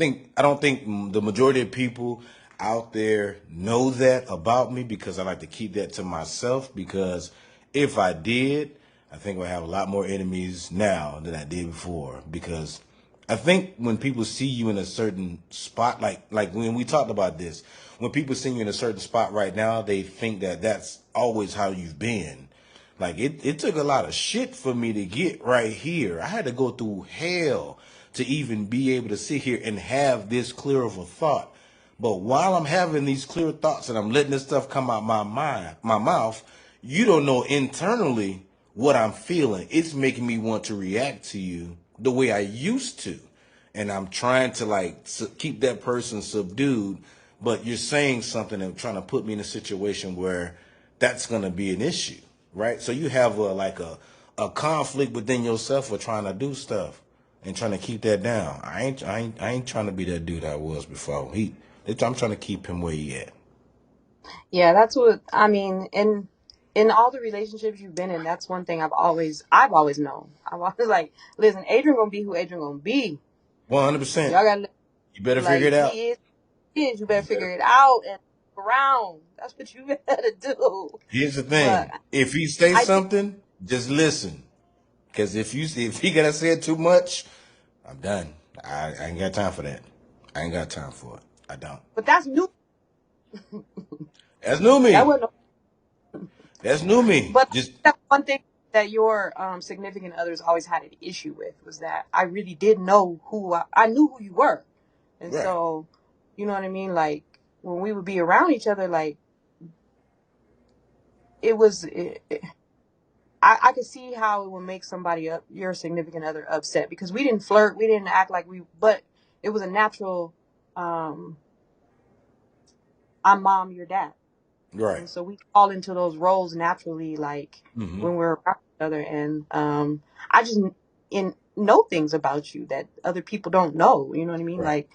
think the majority of people out there know that about me, because I like to keep that to myself, because if I did, I think I have a lot more enemies now than I did before, because I think when people see you in a certain spot, like when we talked about this, when people see you in a certain spot right now, they think that that's always how you've been. Like it took a lot of shit for me to get right here. I had to go through hell to even be able to sit here and have this clear of a thought. But while I'm having these clear thoughts and I'm letting this stuff come out my mouth, you don't know internally what I'm feeling. It's making me want to react to you the way I used to. And I'm trying to keep that person subdued, but you're saying something and trying to put me in a situation where that's going to be an issue, right? So you have a conflict within yourself for trying to do stuff and trying to keep that down. I ain't trying to be that dude I was before. I'm trying to keep him where he at. Yeah, that's what I mean. In all the relationships you've been in, that's one thing I've always known. I've always like, listen, Adrian going to be who Adrian going to be. 100%. Y'all got to You better figure Like it out. he is. You better You figure better. it out and around. That's what you gotta do. Here's the But thing: if he say I think, something, just listen. Because if he gotta say it too much, I'm done. I ain't got time for that. I ain't got time for it. I don't. but that's new. That's new That me. wasn't. That's new me. But Just that's one thing that your significant others always had an issue with was that I really did know I knew who you were, and right. so you know what I mean. Like when we would be around each other, like it was. I could see how it would make somebody up, your significant other, upset because we didn't flirt, we didn't act like we, but it was a natural. Um, I'm mom, your dad. Right. And so we fall into those roles naturally, like Mm-hmm. when we're around each other. And I just know things about you that other people don't know. You know what I mean? Right. Like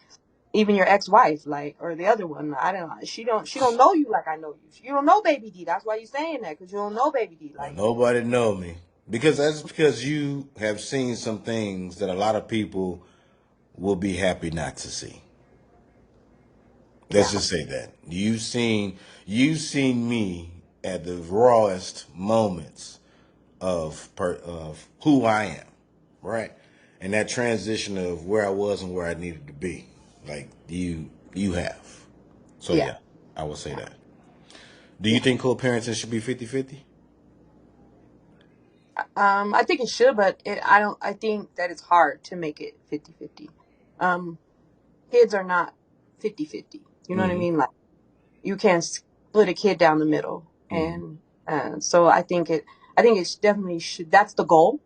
even your ex-wife, like or the other one. I don't know. She don't know you like I know you. You don't know Baby D. That's why you're saying that because you don't know Baby D. Well, Like nobody know me because that's because you have seen some things that a lot of people will be happy not to see. Let's yeah, just say that you've seen me at the rawest moments of who I am, right? And that transition of where I was and where I needed to be, like you have. So yeah, yeah, I would say yeah, that. Do you yeah. think co-parenting should be 50-50? I think it should, but I don't. I think that it's hard to make it 50-50. Um, kids are not 50-50. You know what I Mm-hmm. mean? Like you can't split a kid down the middle, Mm-hmm. and so I think it's definitely should. That's the goal.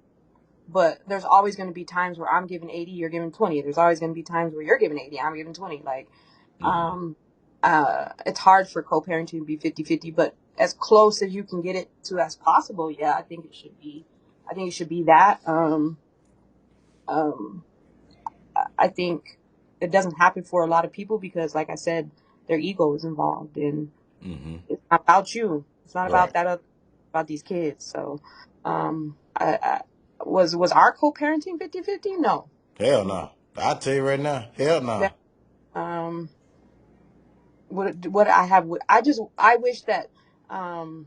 But there's always going to be times where I'm giving 80, you're giving 20. There's always going to be times where you're giving 80, I'm giving 20. Like, Mm-hmm. it's hard for co-parenting to be 50-50, but as close as you can get it to as possible, yeah, I think it should be. I think it should be that. Um, I think it doesn't happen for a lot of people because, like I said, their ego is involved, and Mm-hmm. it's not about you. It's not about Right. that. About these kids. So, I was our co-parenting 50-50? No. Hell no. I'll tell you right now. Hell no. That um what I have I wish um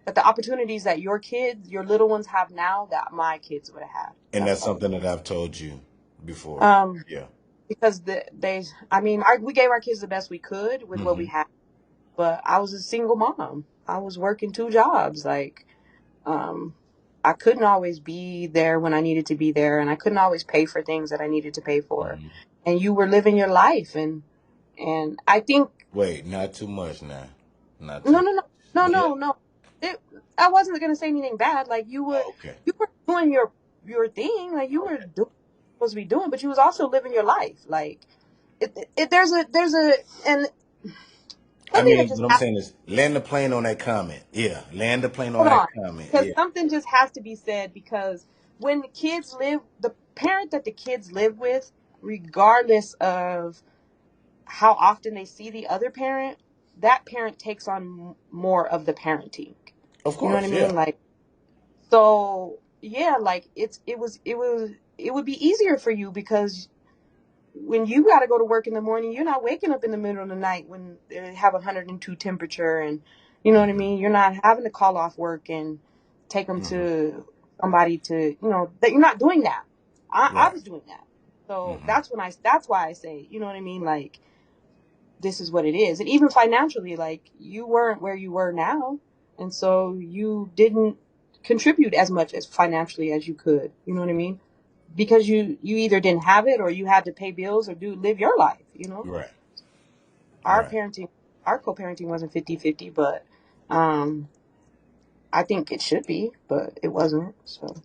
that the opportunities that your kids, your little ones have now that my kids would have had. And That's that's all. something that I've told you before. Um Yeah. because I mean we gave our kids the best we could with what we Mm-hmm. had, but I was a single mom. I was working two jobs. Like um I couldn't always be there when I needed to be there, and I couldn't always pay for things that I needed to pay for. Mm-hmm. And you were living your life, and I think Wait, not too much now. Not too no, much. no, no, no, Yeah. no, no. It, I wasn't gonna say anything bad. Like Oh, okay. you were doing your thing. Like you were Okay. doing what you were supposed to be doing, but you was also living your life. Like there's a and I something that mean, just what I'm has saying is land the plane on that comment. Yeah. Land the plane on hold that on comment. because Yeah. something just has to be said because when the parent that the kids live with, regardless of how often they see the other parent, that parent takes on more of the parenting. Of You know what I course. mean? Yeah. Like so yeah, like it would be easier for you because when you got to go to work in the morning, you're not waking up in the middle of the night when they have 102 temperature, and you know what I Mm-hmm. mean. You're not having to call off work and take them Mm-hmm. to somebody to that you're not doing that. I Right. was doing that, so Mm-hmm. that's why I say you know what I mean. Like this is what it is, and even financially, like you weren't where you were now, and so you didn't contribute as much as financially as you could. You know what I mean? Because you either didn't have it or you had to pay bills or do live your life. Right. Our Right. parenting, our co-parenting wasn't 50-50, but um, I think it should be, but it wasn't. So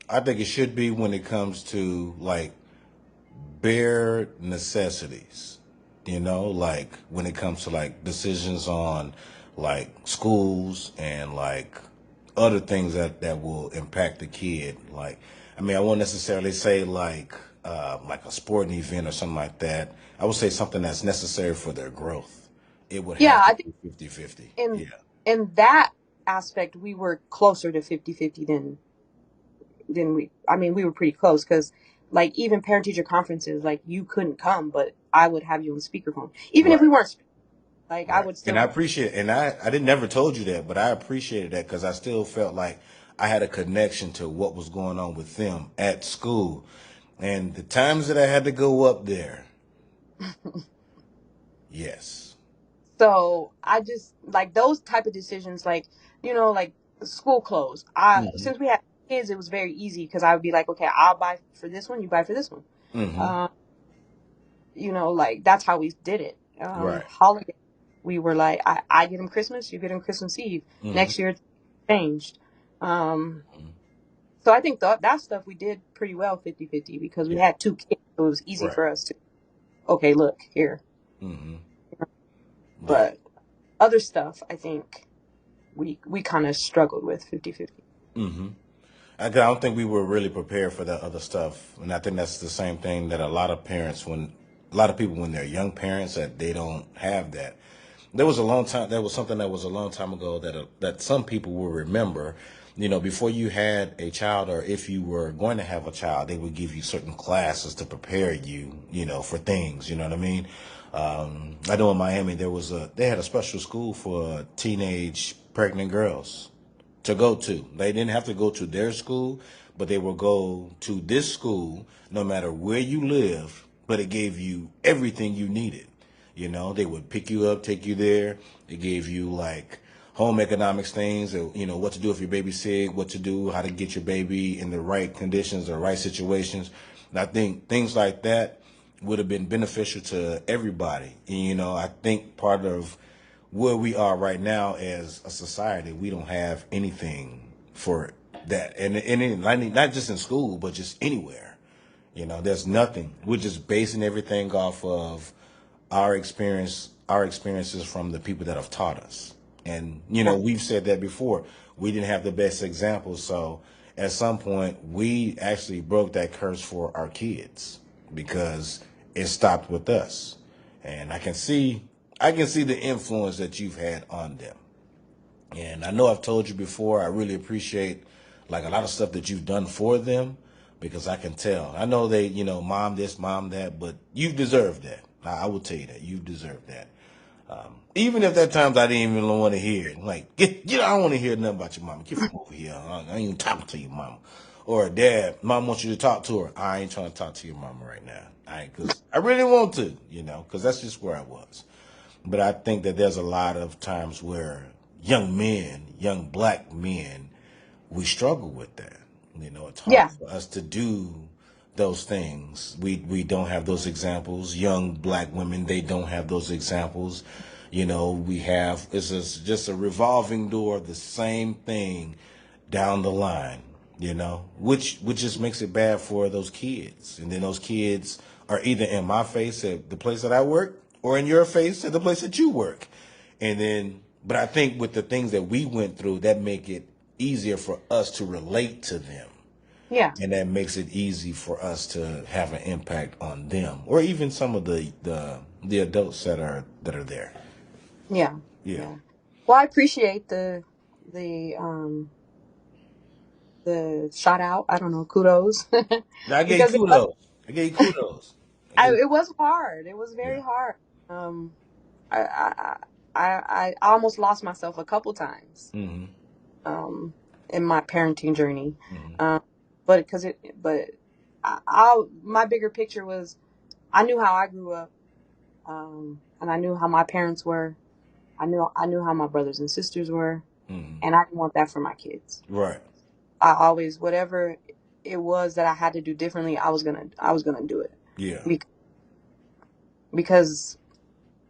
I think it should be when it comes to like bare necessities. Like when it comes to like decisions on like schools and like other things that will impact the kid. Like, I mean, I won't necessarily say like a sporting event or something like that. I would say something that's necessary for their growth. It would yeah, have to I think be 50-50. in Yeah. in that aspect we were closer to 50-50 than we. I mean, we were pretty close because like even parent teacher conferences, like you couldn't come, but I would have you on speakerphone, even if we Right. weren't. Like I Right. would And still I come. appreciate, and I didn't never told you that, but I appreciated that because I still felt like I had a connection to what was going on with them at school. And the times that I had to go up there, yes. So I just like those type of decisions, like like school clothes. Hmm. Since we had kids, it was very easy because I would be like, okay, I'll buy for this one, you buy for this one. Hmm. Um, like that's how we did it. Right. Holiday, we were like, I get them Christmas, you get them Christmas Eve. Hmm. Next year, it's changed. Um, so I think that stuff we did pretty well 50-50 because we Yeah. had two kids, so it was easy Right. for us to, okay, look here. Hmm. Yeah. But other stuff, I think we kind of struggled with 50-50. Hmm. I don't think we were really prepared for that other stuff, and I think that's the same thing that a lot of parents, when a lot of people, when they're young parents, that they don't have that. There was a long time. There was something that was a long time ago that some people will remember. Before you had a child, or if you were going to have a child, they would give you certain classes to prepare you, for things. You know what I mean? I know in Miami they had a special school for teenage pregnant girls to go to. They didn't have to go to their school, but they would go to this school no matter where you live, but it gave you everything you needed. They would pick you up, take you there. It gave you like home economics things, what to do if your baby's sick, what to do, how to get your baby in the right conditions or right situations. And I think things like that would have been beneficial to everybody. And, I think part of where we are right now as a society, we don't have anything for that. And not just in school, but just anywhere. There's nothing. We're just basing everything off of our experiences from the people that have taught us. And, Yeah, we've said that before. We didn't have the best examples. So at some point, we actually broke that curse for our kids because it stopped with us. And I can see the influence that you've had on them. And I know I've told you before, I really appreciate like a lot of stuff that you've done for them because I can tell. I know they, mom this, mom that, but you've deserved that. I will tell you that. You've deserved that. Even if at times I didn't even want to hear it. Like, I don't want to hear nothing about your mama. Get from over here. I ain't even talking to your mama. Or dad, mom wants you to talk to her. I ain't trying to talk to your mama right now. Because I really want to, because that's just where I was. But I think that there's a lot of times where young men, young black men, we struggle with that. It's hard yeah, for us to do those things. We don't have those examples. Young black women, they don't have those examples. We have just a revolving door of the same thing down the line. Which just makes it bad for those kids. And then those kids are either in my face at the place that I work or in your face at the place that you work. But I think with the things that we went through, that make it easier for us to relate to them. yeah, And that makes it easy for us to have an impact on them or even some of the adults that are there. yeah, Yeah. yeah. Well, I appreciate the the shout out. I don't know, kudos, Now I gave because you kudos. I gave you kudos. I gave it was hard. It was Yeah. very hard. Um, I almost lost myself a couple times. Hmm. Um, in my parenting journey. Hmm. Um, but my bigger picture was I knew how I grew up, and I knew how my parents were. I knew how my brothers and sisters were, Hmm. and I didn't want that for my kids. Right. I always, whatever it was that I had to do differently, I was gonna do it. Yeah. Bec- because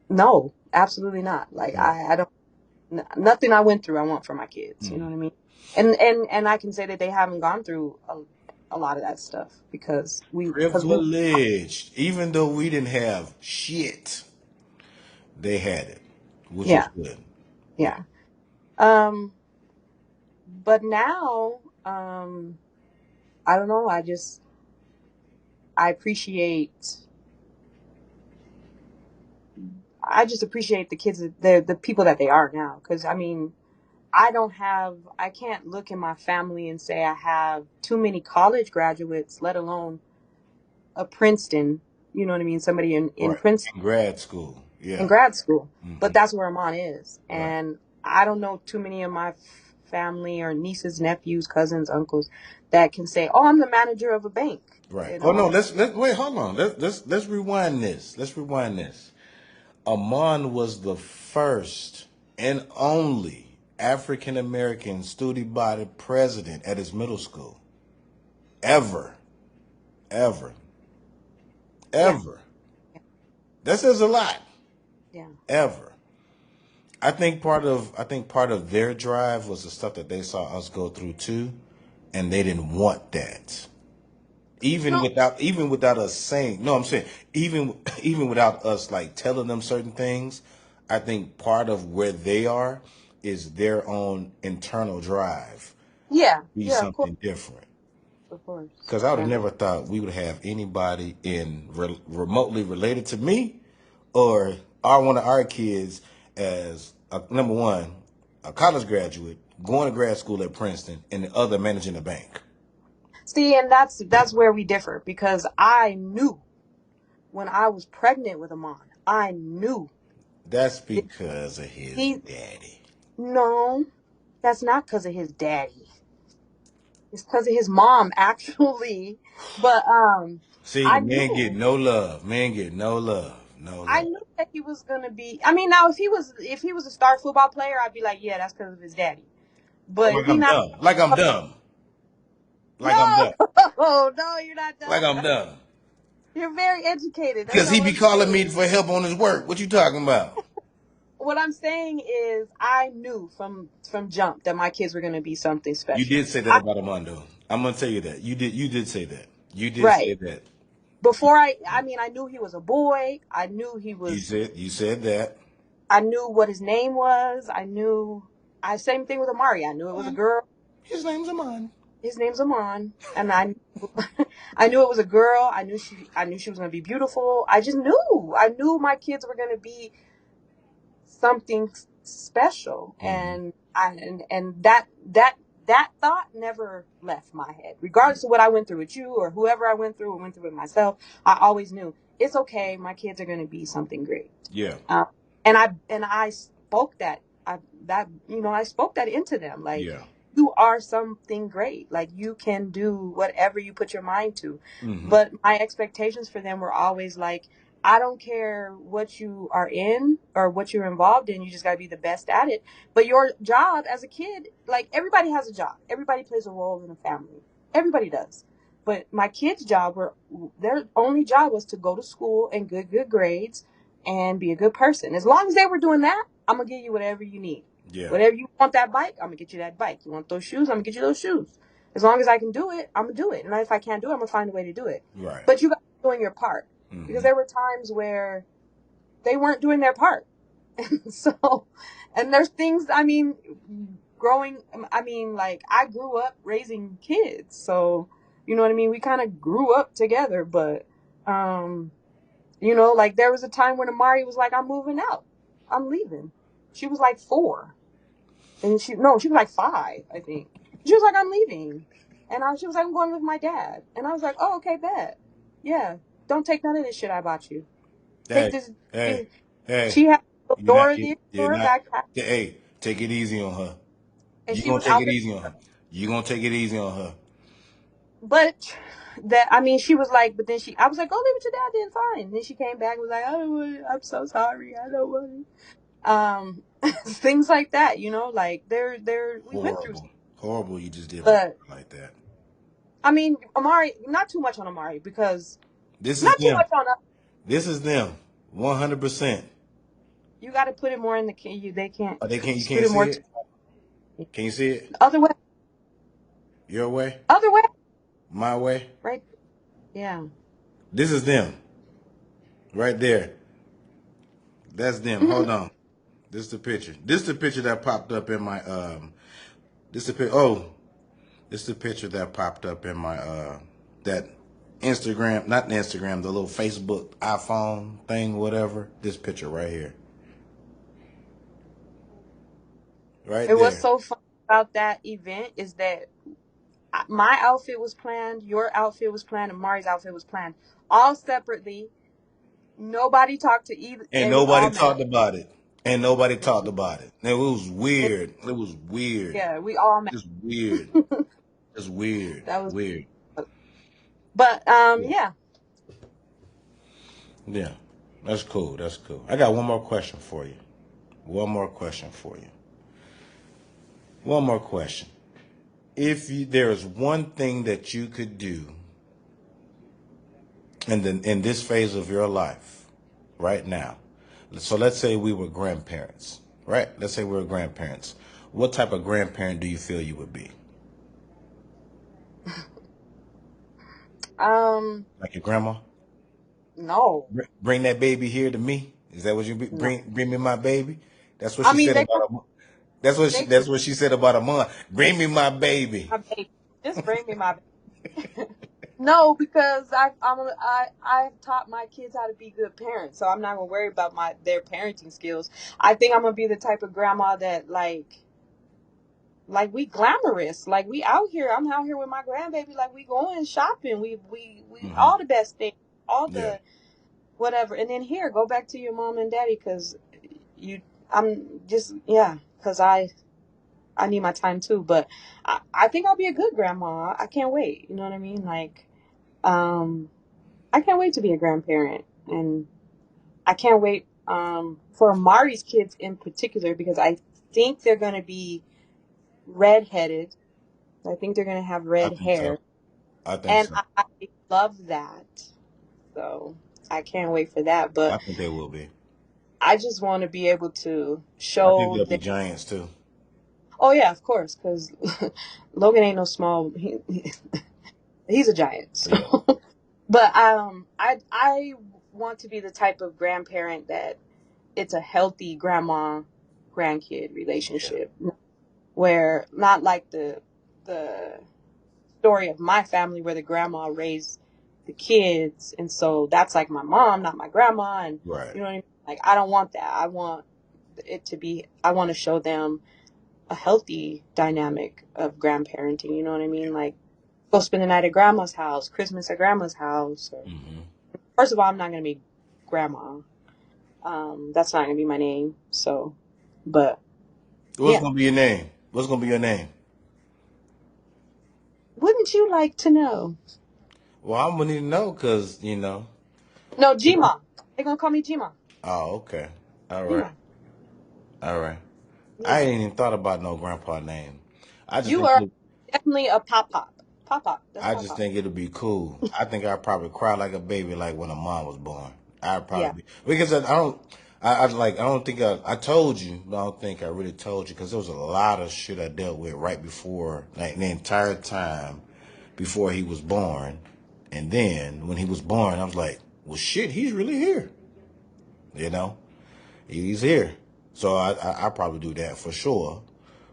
no, absolutely not. Like Right. I don't. Nothing I went through, I want for my kids. You know Hmm. what I mean? And I can say that they haven't gone through a lot of that stuff because we Privileged. Even though we didn't have shit, they had it, which was yeah, good. Yeah. yeah. Um, but now, I don't know. I appreciate. I just appreciate the kids, the people that they are now. Because I mean, I can't look in my family and say I have too many college graduates, let alone a Princeton, you know what I mean, somebody in Right. Princeton In grad school. in Yeah. grad school, Hmm. but that's where Amon is. Right. And I don't know too many of my family or nieces, nephews, cousins, uncles that can say, "Oh, I'm the manager of a bank." Right. You Oh no, know? let's wait, hold on. Let's rewind this. Let's rewind this. Amon was the first and only African American student body president at his middle school. Ever. Ever. Yeah, Ever. That says a lot. yeah, Ever. I think part of their drive was the stuff that they saw us go through too, and they didn't want that. no, Even without us saying, no, I'm saying even without us like telling them certain things, I think part of where they are is their own internal drive yeah, to be yeah, something different. of course, Because I would have yeah. never thought we would have anybody remotely related to me or one of our kids as number one, a college graduate going to grad school at Princeton, and the other managing a bank. See, and that's where we differ because I knew when I was pregnant with Amon, I knew That's it, because of his he. daddy. No, that's not because of his daddy. It's because of his mom, actually. But See, the I man get knew, no love. Man get no love. No I love. knew that he was gonna be. I mean, now if he was a star football player, I'd be like, yeah, that's because of his daddy. But Like he I'm not. dumb. Like I'm dumb. Like I'm No, dumb. no, you're not Like dumb. I'm dumb. You're very educated. That's Because not he what be I'm calling saying. me for help on his work. What you talking about? What I'm saying is, I knew from jump that my kids were gonna be something You special. did say that about Armando. I'm gonna tell you that. You did say that. You did say Right. that. Before I mean, I knew he was a boy. I knew he was. You said that. I knew what his name was. I knew. I same thing with Amari. I knew it was a Amon. girl. His name's Amon. His name's Amon, and I I knew it was a girl. I knew she was gonna be beautiful. I just knew. I knew my kids were gonna be something special, Hmm. and that thought never left my head, regardless of what I went through with you or whoever I went through or went through with myself. I always knew it's okay. My kids are gonna be something great. Yeah. Um, and I spoke I spoke that into them. Like, Yeah. you are something great. Like, you can do whatever you put your mind to. Hmm. But my expectations for them were always like, I don't care what you are in or what you're involved in. You just got to be the best at it. But your job as a kid, like, everybody has a job. Everybody plays a role in a family. Everybody does. But my kids' their only job was to go to school and good grades and be a good person. As long as they were doing that, I'm gonna give you whatever you need. Yeah. Whatever you want that bike, I'm gonna get you that bike. You want those shoes, I'm gonna get you those shoes. As long as I can do it, I'm gonna do it. And if I can't do it, I'm gonna find a way to do it. Right. But you got to be doing your part because Hmm. there were times where they weren't doing their part. So, and there's things. I mean, growing. I mean, like, I grew up raising kids, so you know what I mean. We kind of grew up together, but um like, there was a time when Amari was like, I'm moving out. I'm leaving. She was like 4. And she was like 5, I think. She was like, I'm leaving. And she was like, I'm going with my dad. And I was like, oh, okay, bet. Yeah. Don't take none of this shit I bought you. Take Hey, this. hey, hey. She had a Dora the You're Explorer not. backpack, Hey, take it easy on her. and You she gonna was take out it there. easy on her. You gonna take it easy on her. But I mean, she was like, but then I was like, go live with your dad then, fine. And then she came back and was like, I don't want it. I'm so sorry. I don't want it. Things like that, like, we went through. Horrible. Horrible. You just did But like that. I mean, Amari, not too much on Amari, because This is not too them. much on us. This is them. 100%. You got to put it more in they can't Oh, they can't. You just put can't it see more it. Can you see it? other way, Your way. other way, My way. right? Yeah. This is them. Right there. That's them. Hmm. Hold on. This is the picture. This is the picture that popped up in my This the oh, this is the picture that popped up in my that Instagram, not the Instagram, the little Facebook iPhone thing, whatever. This picture right here, right And what's there. so fun about that event is that my outfit was planned, your outfit was planned, and Mari's outfit was planned all separately. Nobody talked to either. And It was nobody all mad. talked about it. And nobody talked about it. And it was It, weird. It was weird. yeah, we all mad. It's weird. It's weird. That was, Weird. but Yeah. yeah. Yeah. That's cool. That's cool. I got one more question for you. One more question for you. One more question. If there is one thing that you could do in this phase of your life right now, so let's say we were grandparents, right? Let's say we were grandparents. What type of grandparent do you feel you would be? Um, Like your grandma? no, Bring that baby here to me. Is that what you be? no. Bring me my baby. That's what I she mean, said about a. they That's what she said about a month. Bring me my baby. my baby. Just bring me my baby. No, because I've taught my kids how to be good parents, so I'm not gonna worry about their parenting skills. I think I'm gonna be the type of grandma that like we glamorous, like we out here. I'm out here with my grandbaby, like we going shopping. We Hmm. all the best things, all Yeah. the whatever. And then here, go back to your mom and daddy, because you. I'm just yeah, because I need my time too. But I think I'll be a good grandma. I can't wait. You know what I mean? Like um. I can't wait to be a grandparent, and I can't wait for Mari's kids in particular, because I think they're going to be redheaded. I think they're going to have I red think so. hair, I think and so. I love that. So I can't wait for that. I But think they will be. I just want to be able to I think show they'll be them. giants too. Oh yeah, of course, because Logan ain't no small. He's a giant. Yeah. So. But I want to be the type of grandparent that it's a healthy grandma grandkid Yeah. relationship, where not like the story of my family where the grandma raised the kids, and so that's like my mom, not my grandma. And Right. you know what I mean? Like, I don't want that. I want it to be, I want to show them a healthy dynamic of grandparenting. You know what I mean? Like, go spend the night at grandma's house, Christmas at grandma's house. Or, Hmm. first of all, I'm not gonna be grandma. That's not gonna be my name. So, but What's yeah. gonna be your name? What's gonna be your name? Wouldn't you like to know? Well, I'm gonna need to know because you know. No, Gma. They're gonna call me Gma. Oh, okay. All right. Gma. All right. I Yeah. ain't even thought about no grandpa name. I just You think are definitely a pop pop. Pop pop. That's I pop just pop. think it'll be cool. I think I'd probably cry like a baby, like when a mom was born. I'd Yeah. probably be because I don't. I don't think I told you. But I don't think I really told you because there was a lot of shit I dealt with right before, like the entire time before he was born, and then when he was born, I was like, well, shit, he's really here. You know, he's here. So I probably do that for sure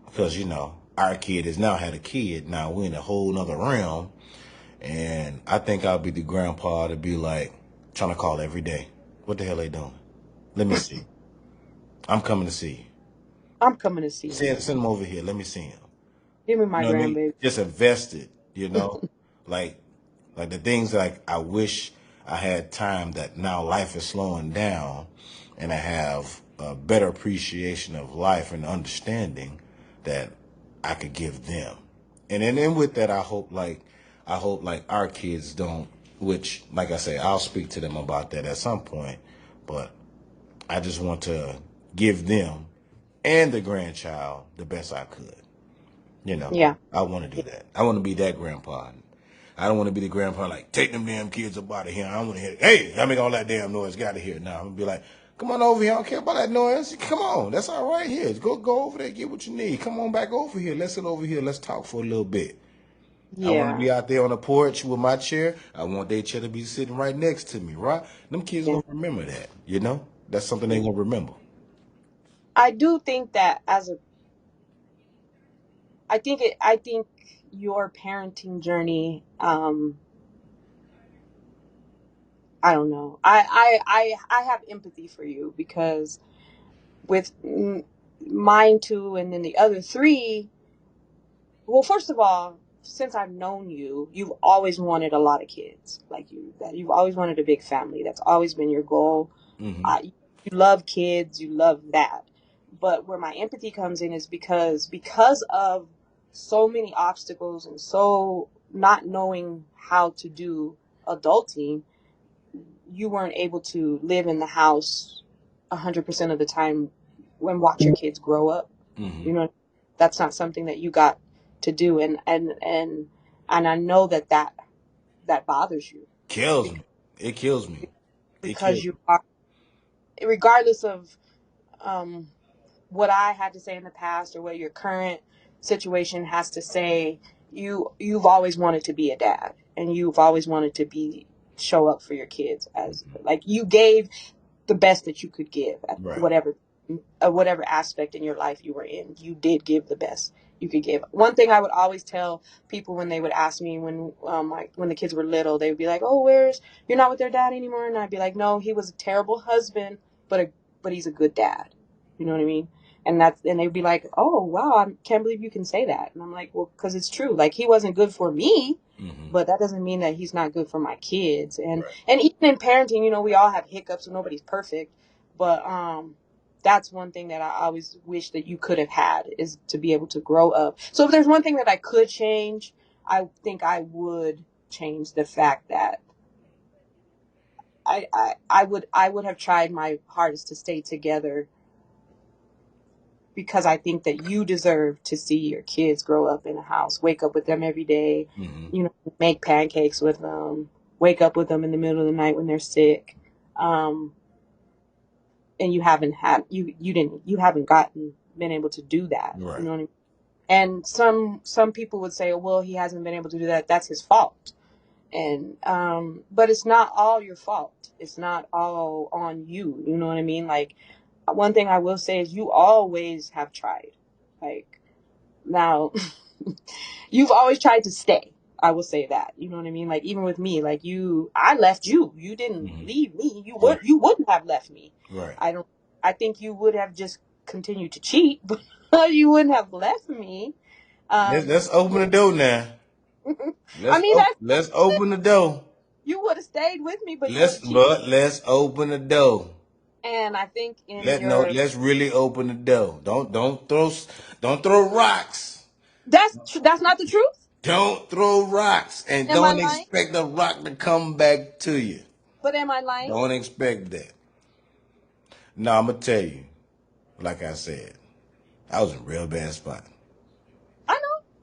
because you know our kid has now had a kid. Now we're in a whole nother realm. And I think I'll be the grandpa to be like trying to call every day. What the hell they doing? Let me see. I'm coming to see you. I'm coming to see you. Send him over here. Let me see him. Give me You my know what I mean? grandbaby. Just invested, you know? Like like the things that I wish I had time that now life is slowing down and I have a better appreciation of life and understanding that I could give them. And then with that I hope like our kids don't which like I say, I'll speak to them about that at some point, but I just want to give them and the grandchild the best I could. You know, Yeah. I want to do that. I want to be that grandpa. I don't want to be the grandpa like take them damn kids up out of here. I don't want to hear. Hey, I make all that damn noise. Get out of here now. I'm gonna be like, come on over here. I don't care about that noise. Come on, that's all right here. Go over there. Get what you need. Come on back over here. Let's sit over here. Let's talk for a little bit. I want to Yeah. be out there on the porch with my chair. I want their chair to be sitting right next to me. Right? Them kids Yeah. gonna remember that. You know, that's something they Yeah. gonna remember. I do think that I think your parenting journey, I don't know. I have empathy for you, because with mine too, and then the other three. Well, first of all, since I've known you, you've always wanted a lot of kids. Like you've always wanted a big family. That's always been your goal. Mm-hmm. You love kids, you love that. But where my empathy comes in is because of so many obstacles and so not knowing how to do adulting, you weren't able to live in the house 100% of the time when watch your kids grow up. Mm-hmm. You know, that's not something that you got to do, and I know that bothers you Kills because me. It kills me. It kills you me. are, regardless of um, what I had to say in the past or what your current situation has to say. You've always wanted to be a dad, and you've always wanted to be show up for your kids as like you gave the best that you could give at Right. whatever aspect in your life you were in. You did give the best you could give. One thing I would always tell people when they would ask me when the kids were little, they would be like, "Oh, where's you're not with their dad anymore?" And I'd be like, "No, he was a terrible husband, but he's a good dad." You know what I mean? And they'd be like, "Oh, wow, I can't believe you can say that." And I'm like, "Well, because it's true. Like he wasn't good for me, Mm-hmm. but that doesn't mean that he's not good for my kids." And Right. and even in parenting, we all have hiccups, so nobody's perfect. But that's one thing that I always wish that you could have had, is to be able to grow up. So if there's one thing that I could change, I think I would change the fact that I would have tried my hardest to stay together, because I think that you deserve to see your kids grow up in a house, wake up with them every day, Mm-hmm. make pancakes with them, wake up with them in the middle of the night when they're sick. Um, and you haven't gotten been able to do that. You Right. know what I mean? And some people would say, oh, well, he hasn't been able to do that. That's his fault. And but it's not all your fault. It's not all on you. You know what I mean? Like, one thing I will say is you always have tried. Like, now, you've always tried to stay. I will say that. You know what I mean? Like, even with me, like, I left you. You didn't Mm-hmm. leave me. Right. You wouldn't have left me. Right. I don't. I think you would have just continued to cheat, but you wouldn't have left me. Let's open the door now. I mean, Let's open the door. you would have stayed with me, but you would have cheated. Let's open the door. And I think in your Let's really open the door. Don't throw rocks. that's not the truth. Don't throw rocks, and Am I don't lying? expect the rock to come back to you. But am I lying? Don't expect that. No, I'm gonna tell you. Like I said, I was in a real bad spot. I know.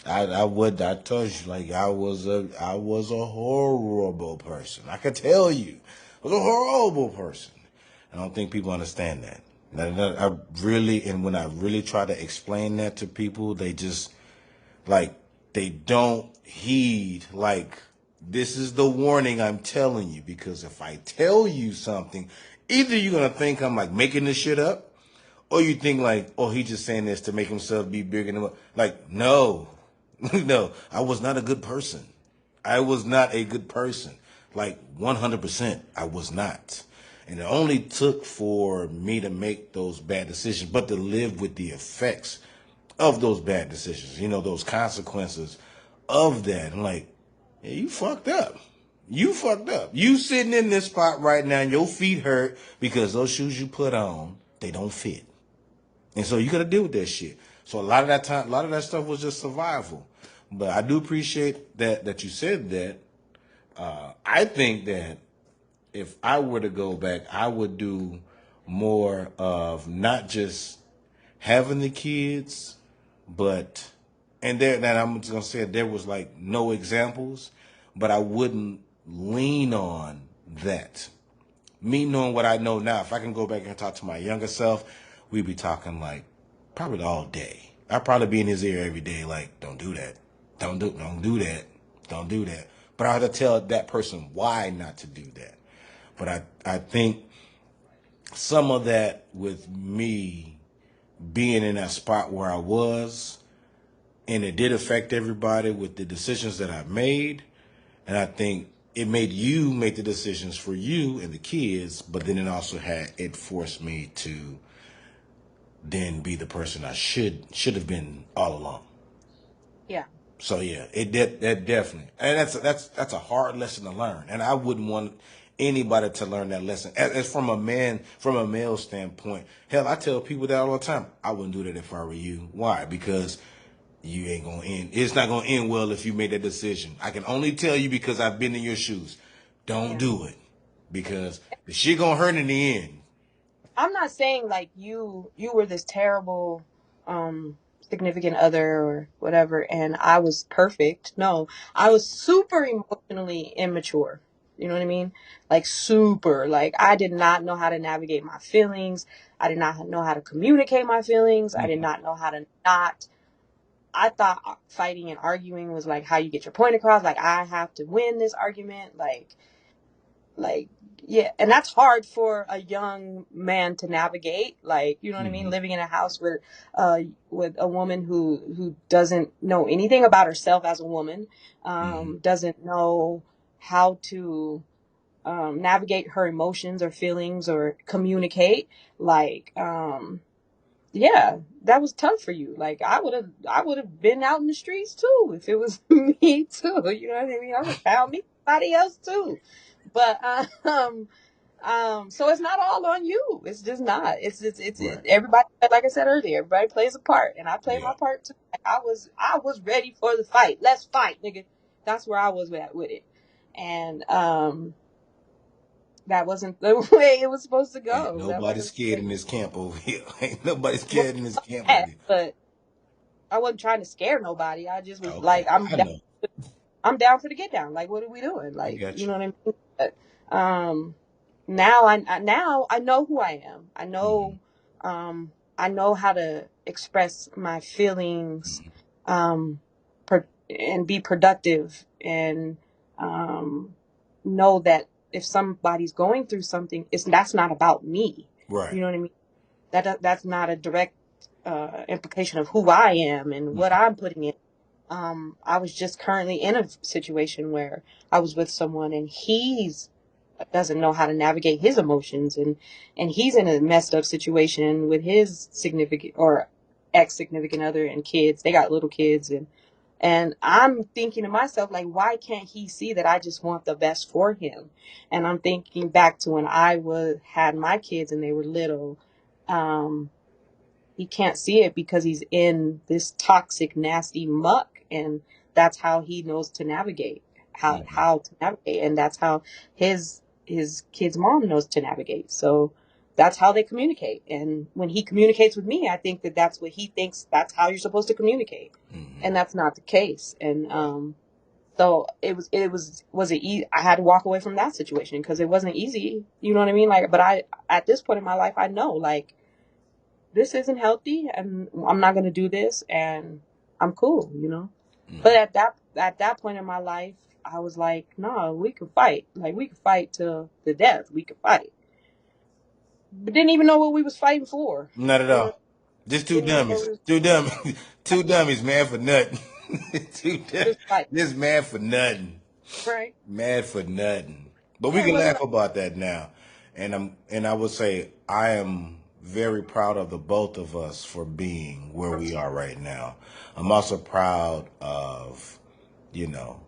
I told you, like I was a horrible person. I could tell you, I was a horrible person. I don't think people understand that. I really, and when I really try to explain that to people, they just like they don't heed. Like, this is the warning I'm telling you, because if I tell you something, either you're gonna think I'm like making this shit up, or you think like, oh, he just saying this to make himself be bigger than what. Like, no, no, I was not a good person. I was not a good person. Like 100%, I was not. And it only took for me to make those bad decisions, but to live with the effects of those bad decisions, those consequences of that. I'm like, yeah, you fucked up. You fucked up. You sitting in this spot right now and your feet hurt because those shoes you put on, they don't fit. And so you got to deal with that shit. So a lot of that time, a lot of that stuff was just survival. But I do appreciate that you said that. I think that if I were to go back, I would do more of not just having the kids, but and I'm just gonna say there was like no examples, but I wouldn't lean on that. Me knowing what I know now, if I can go back and talk to my younger self, we'd be talking like probably all day. I'd probably be in his ear every day, like, don't do that. Don't do that. Don't do that. But I had to tell that person why not to do that. But I think some of that with me being in that spot where I was, and it did affect everybody with the decisions that I made. And I think it made you make the decisions for you and the kids, but then it forced me to then be the person I should have been all along. Yeah. So yeah, that definitely, and that's a hard lesson to learn, and I wouldn't want anybody to learn that lesson. As from a male standpoint, hell, I tell people that all the time. I wouldn't do that if I were you. Why? Because you ain't gonna end. It's not gonna end well if you made that decision. I can only tell you because I've been in your shoes. Don't Yeah. do it because the shit gonna hurt in the end. I'm not saying like you were this terrible significant other or whatever and I was perfect. No, I was super emotionally immature. You know what I mean? Like super. Like I did not know how to navigate my feelings. I did not know how to communicate my feelings. I did not know how to not I thought fighting and arguing was like how you get your point across. Like I have to win this argument. Like yeah, and that's hard for a young man to navigate, like you know what I mean, Mm-hmm. living in a house uh with a woman who doesn't know anything about herself as a woman, Mm-hmm. doesn't know how to navigate her emotions or feelings or communicate, like yeah, that was tough for you. Like I would have been out in the streets too if it was me too, you know what I mean, I would have found me somebody else too. But so it's not all on you. It's just not. Right. Everybody. Like I said earlier, everybody plays a part, and I played Yeah. my part too. Like, I was ready for the fight. Let's fight, nigga. That's where I was at with it, and that wasn't the way it was supposed to Ain't go. That nobody wasn't scared in this camp over here. Ain't nobody well, scared in this camp over bad, here. but I wasn't trying to scare nobody. I just was Okay, like, I'm I down. know. I'm down for the get down. Like, what are we doing? I Like, you got know what I mean? But, now I know who I am. you. I know how to express my feelings, um, and be productive, and um, know that if somebody's going through something, that's not about me. Right. You know what I mean? That's not a direct implication of who I am and what I'm putting in. I was just currently in a situation where I was with someone and he's doesn't know how to navigate his emotions, and he's in a messed up situation with his significant or ex significant other and kids. They got little kids, and I'm thinking to myself, like, why can't he see that I just want the best for him? And I'm thinking back to when I was had my kids and they were little. Um, he can't see it because he's in this toxic, nasty muck, and that's how he knows to navigate, Mm-hmm. how to navigate, and that's how his kid's mom knows to navigate. So that's how they communicate. And when he communicates with me, I think that that's what he thinks. That's how you're supposed to communicate, Mm-hmm. and that's not the case. And Right. so was it easy? I had to walk away from that situation because it wasn't easy. You know what I mean? Like, but I at this point in my life, I know like this isn't healthy and I'm not going to do this and I'm cool, you know? But Mm-hmm. at that point in my life, I was like, no, we could fight. Like we could fight to the death. We could fight. But didn't even know what we was fighting for. Not at You know, all. Just two didn't even know dummies. we was Two dummies. Two dummies, man, for nothing. just fight. This man for nothing. Right? Mad for nothing. But we Yeah, it can wasn't laugh like about that now. And I would say I am very proud of the both of us for being where we are right now. I'm also proud of, you know,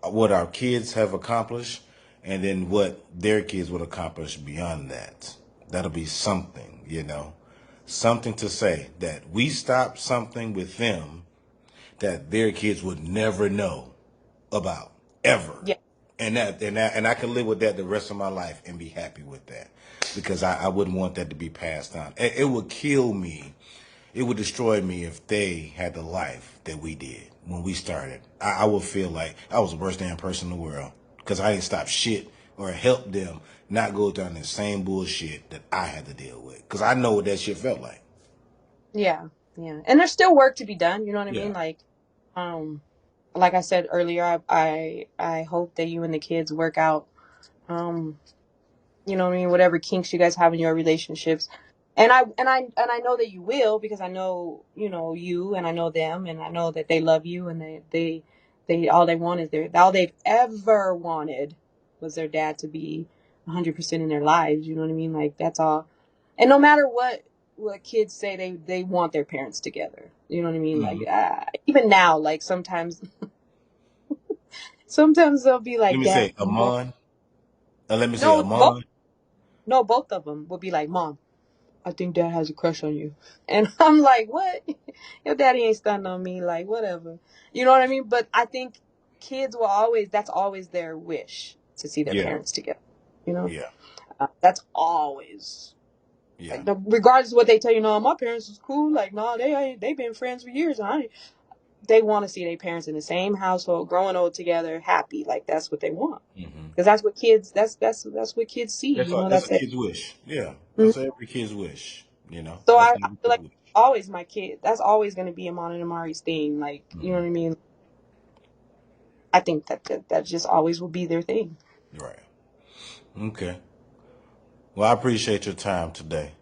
what our kids have accomplished and then what their kids would accomplish beyond that. That'll be something, you know. Something to say that we stopped something with them that their kids would never know about ever. yeah, And I can live with that the rest of my life and be happy with that because I wouldn't want that to be passed on. It would kill me. It would destroy me if they had the life that we did when we started. I would feel like I was the worst damn person in the world because I didn't stop shit or help them not go down the same bullshit that I had to deal with because I know what that shit felt like. yeah, yeah. And there's still work to be done. You know what I Yeah. mean? Um, like I said earlier, I hope that you and the kids work out. Um, you know what I mean, whatever kinks you guys have in your relationships, and I know that you will because I know you and I know them and I know that they love you and they all they want is all they've ever wanted was their dad to be 100% in their lives. You know what I mean? Like that's all. And no matter what, what kids say they want their parents together. You know what I mean? Like Mhm. even now, like sometimes they'll be Let like, me "Dad, say mom." Amon. Let me say No, both Amon. no, both of them will be like, "Mom, I think Dad has a crush on you," and I'm like, "What? Your daddy ain't stunning on me." Like whatever. You know what I mean? But I think kids will always that's always their wish to see their Yeah, parents together. You know, yeah, that's always. yeah. Like, regardless of what they tell you, no, my parents was cool. Like, no, they been friends for years. They want to see their parents in the same household, growing old together, happy. Like that's what they want, Hmm. because that's what kids. That's what kids see. That's You know, that's a that's it. kid's wish. Yeah, Mhm. that's every kid's wish. You know, So that's I every feel kid's like wish. always my kid. That's always going to be Amon and Amari's thing. Like, you know Hmm. what I mean? I think that just always will be their thing. Right. Okay. Well, I appreciate your time today,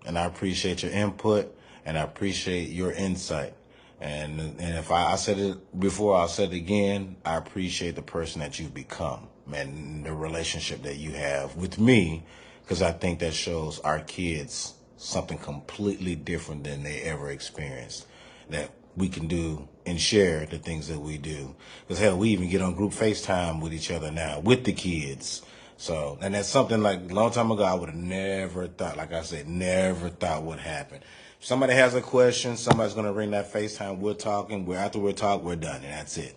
and I appreciate your input, and I appreciate your insight. And if I said it before, I'll say it again. I appreciate the person that you've become, and the relationship that you have with me, because I think that shows our kids something completely different than they ever experienced. That we can do and share the things that we do. Because hell, we even get on group FaceTime with each other now with the kids. So, and that's something like a long time ago I would have never thought, like I said, never thought would happen. If somebody has a question, somebody's going to ring that FaceTime, we're talking, after we're talking, we're done, and that's it.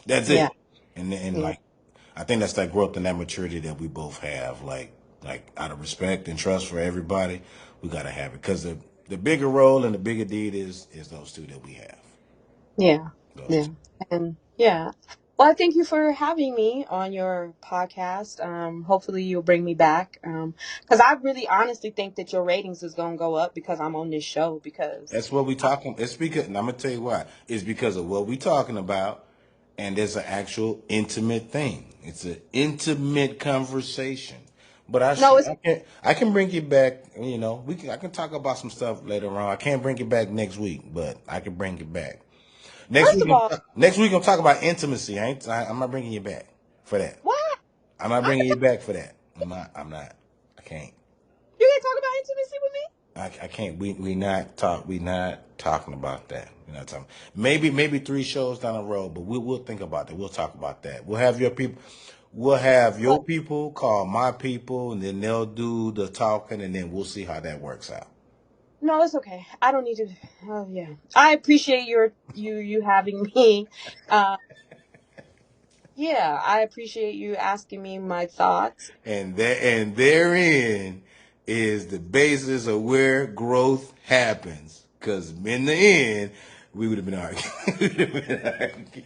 That's Yeah, it. And yeah, like, I think that's that growth and that maturity that we both have. Like out of respect and trust for everybody, we got to have it. Because the bigger role and the bigger deed is those two that we have. yeah, Those yeah, two. and yeah. Well, I thank you for having me on your podcast. Hopefully you'll bring me back. Because I really honestly think that your ratings is gonna go up because I'm on this show. Because That's what we talking. It's because, and I'm gonna tell you why. It's because of what we talking about, and there's an actual intimate thing. It's an intimate conversation. But no, it's I can bring you back. You know, I can talk about some stuff later on. I can't bring you back next week, but I can bring you back first of all, next week I'm talking about intimacy. I'm not bringing you back for that. what I'm not I can bringing you talk. back for that. I'm not. I can't. You can talk about intimacy with me. I can't. We not talking about that. We're not talking. Maybe 3 shows down the road, but we'll think about that. We'll talk about that. We'll have your people. We'll have But your people call my people, and then they'll do the talking, and then we'll see how that works out. no, it's okay. I don't need to. Oh yeah, I appreciate you having me. Uh, yeah, I appreciate you asking me my thoughts. And therein is the basis of where growth happens. Because in the end, we would have been arguing. We would have been arguing.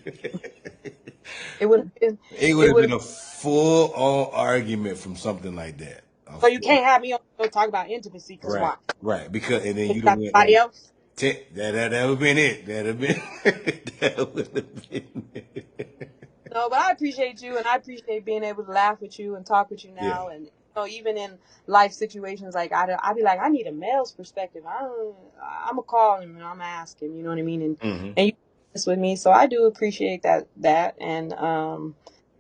It would have been. It would It have would been have. a full on argument from something like that. A So you full, can't have me on the show talk about intimacy because right, why? right. Because and then You you'd have got went somebody on. else. That would have been it. That have been that would have been it. No, but I appreciate you, and I appreciate being able to laugh with you and talk with you Yeah. now. And even in life situations, like I be like, I need a male's perspective. I'm gonna call him and I'm gonna ask him. You know what I mean? Hmm. And you do this with me, so I do appreciate that. And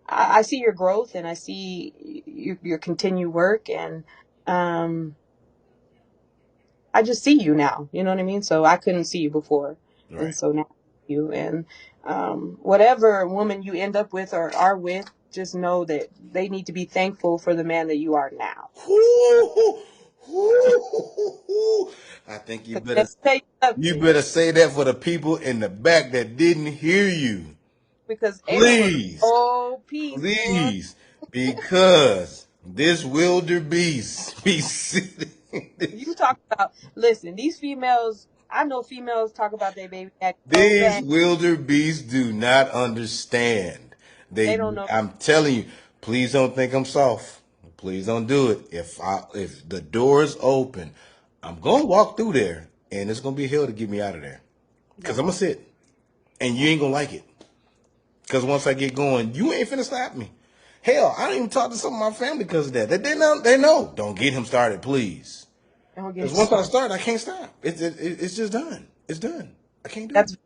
I see your growth, and I see your continued work, and um, I just see you now. You know what I mean? So I couldn't see you before, and Right. so now I see you. And whatever woman you end up with or are with, just know that they need to be thankful for the man that you are now. Ooh, ooh. I think Because they tell you you nothing. better say that for the people in the back that didn't hear you. Because April is Please, oh peace, boy. please, because this wilder beast be sitting. You talk about listen, these females. I know females talk about their baby daddy so These bad wilder beasts do not understand. they don't know. I'm telling you, please don't think I'm soft. Please don't do it. If the door is open, I'm gonna walk through there, and it's gonna be hell to get me out of there. Cause I'm No, gonna sit, and you no, ain't gonna like it. Cause once I get going, you ain't finna stop me. Hell, I don't even talk to some of my family because of that. They know. They know. Don't get him started, please. don't get Cause it once I started. start, I can't stop. It's just done. It's done. I can't do it. That's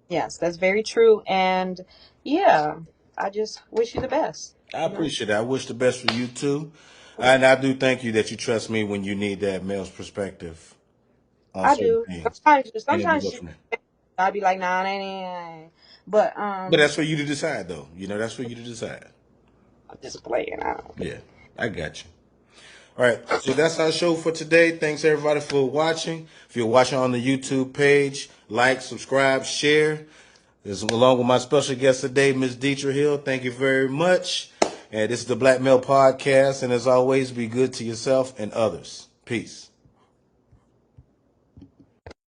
yes, that's very true. And yeah, I just wish you the best. I You know, appreciate that. I wish the best for you too. And I do thank you that you trust me when you need that male's perspective. on I certain do. things, and then we Sometimes go she, from there. I'd be like, nah, that ain't. But But that's for you to decide, though. That's for you to decide. I'm just playing. I don't care. Yeah, I got you. All right, so that's our show for today. Thanks everybody for watching. If you're watching on the YouTube page, like, subscribe, share. This along with my special guest today, Miss Dietra Hill. Thank you very much. And this is the Black Male Podcast. And as always, be good to yourself and others. Peace.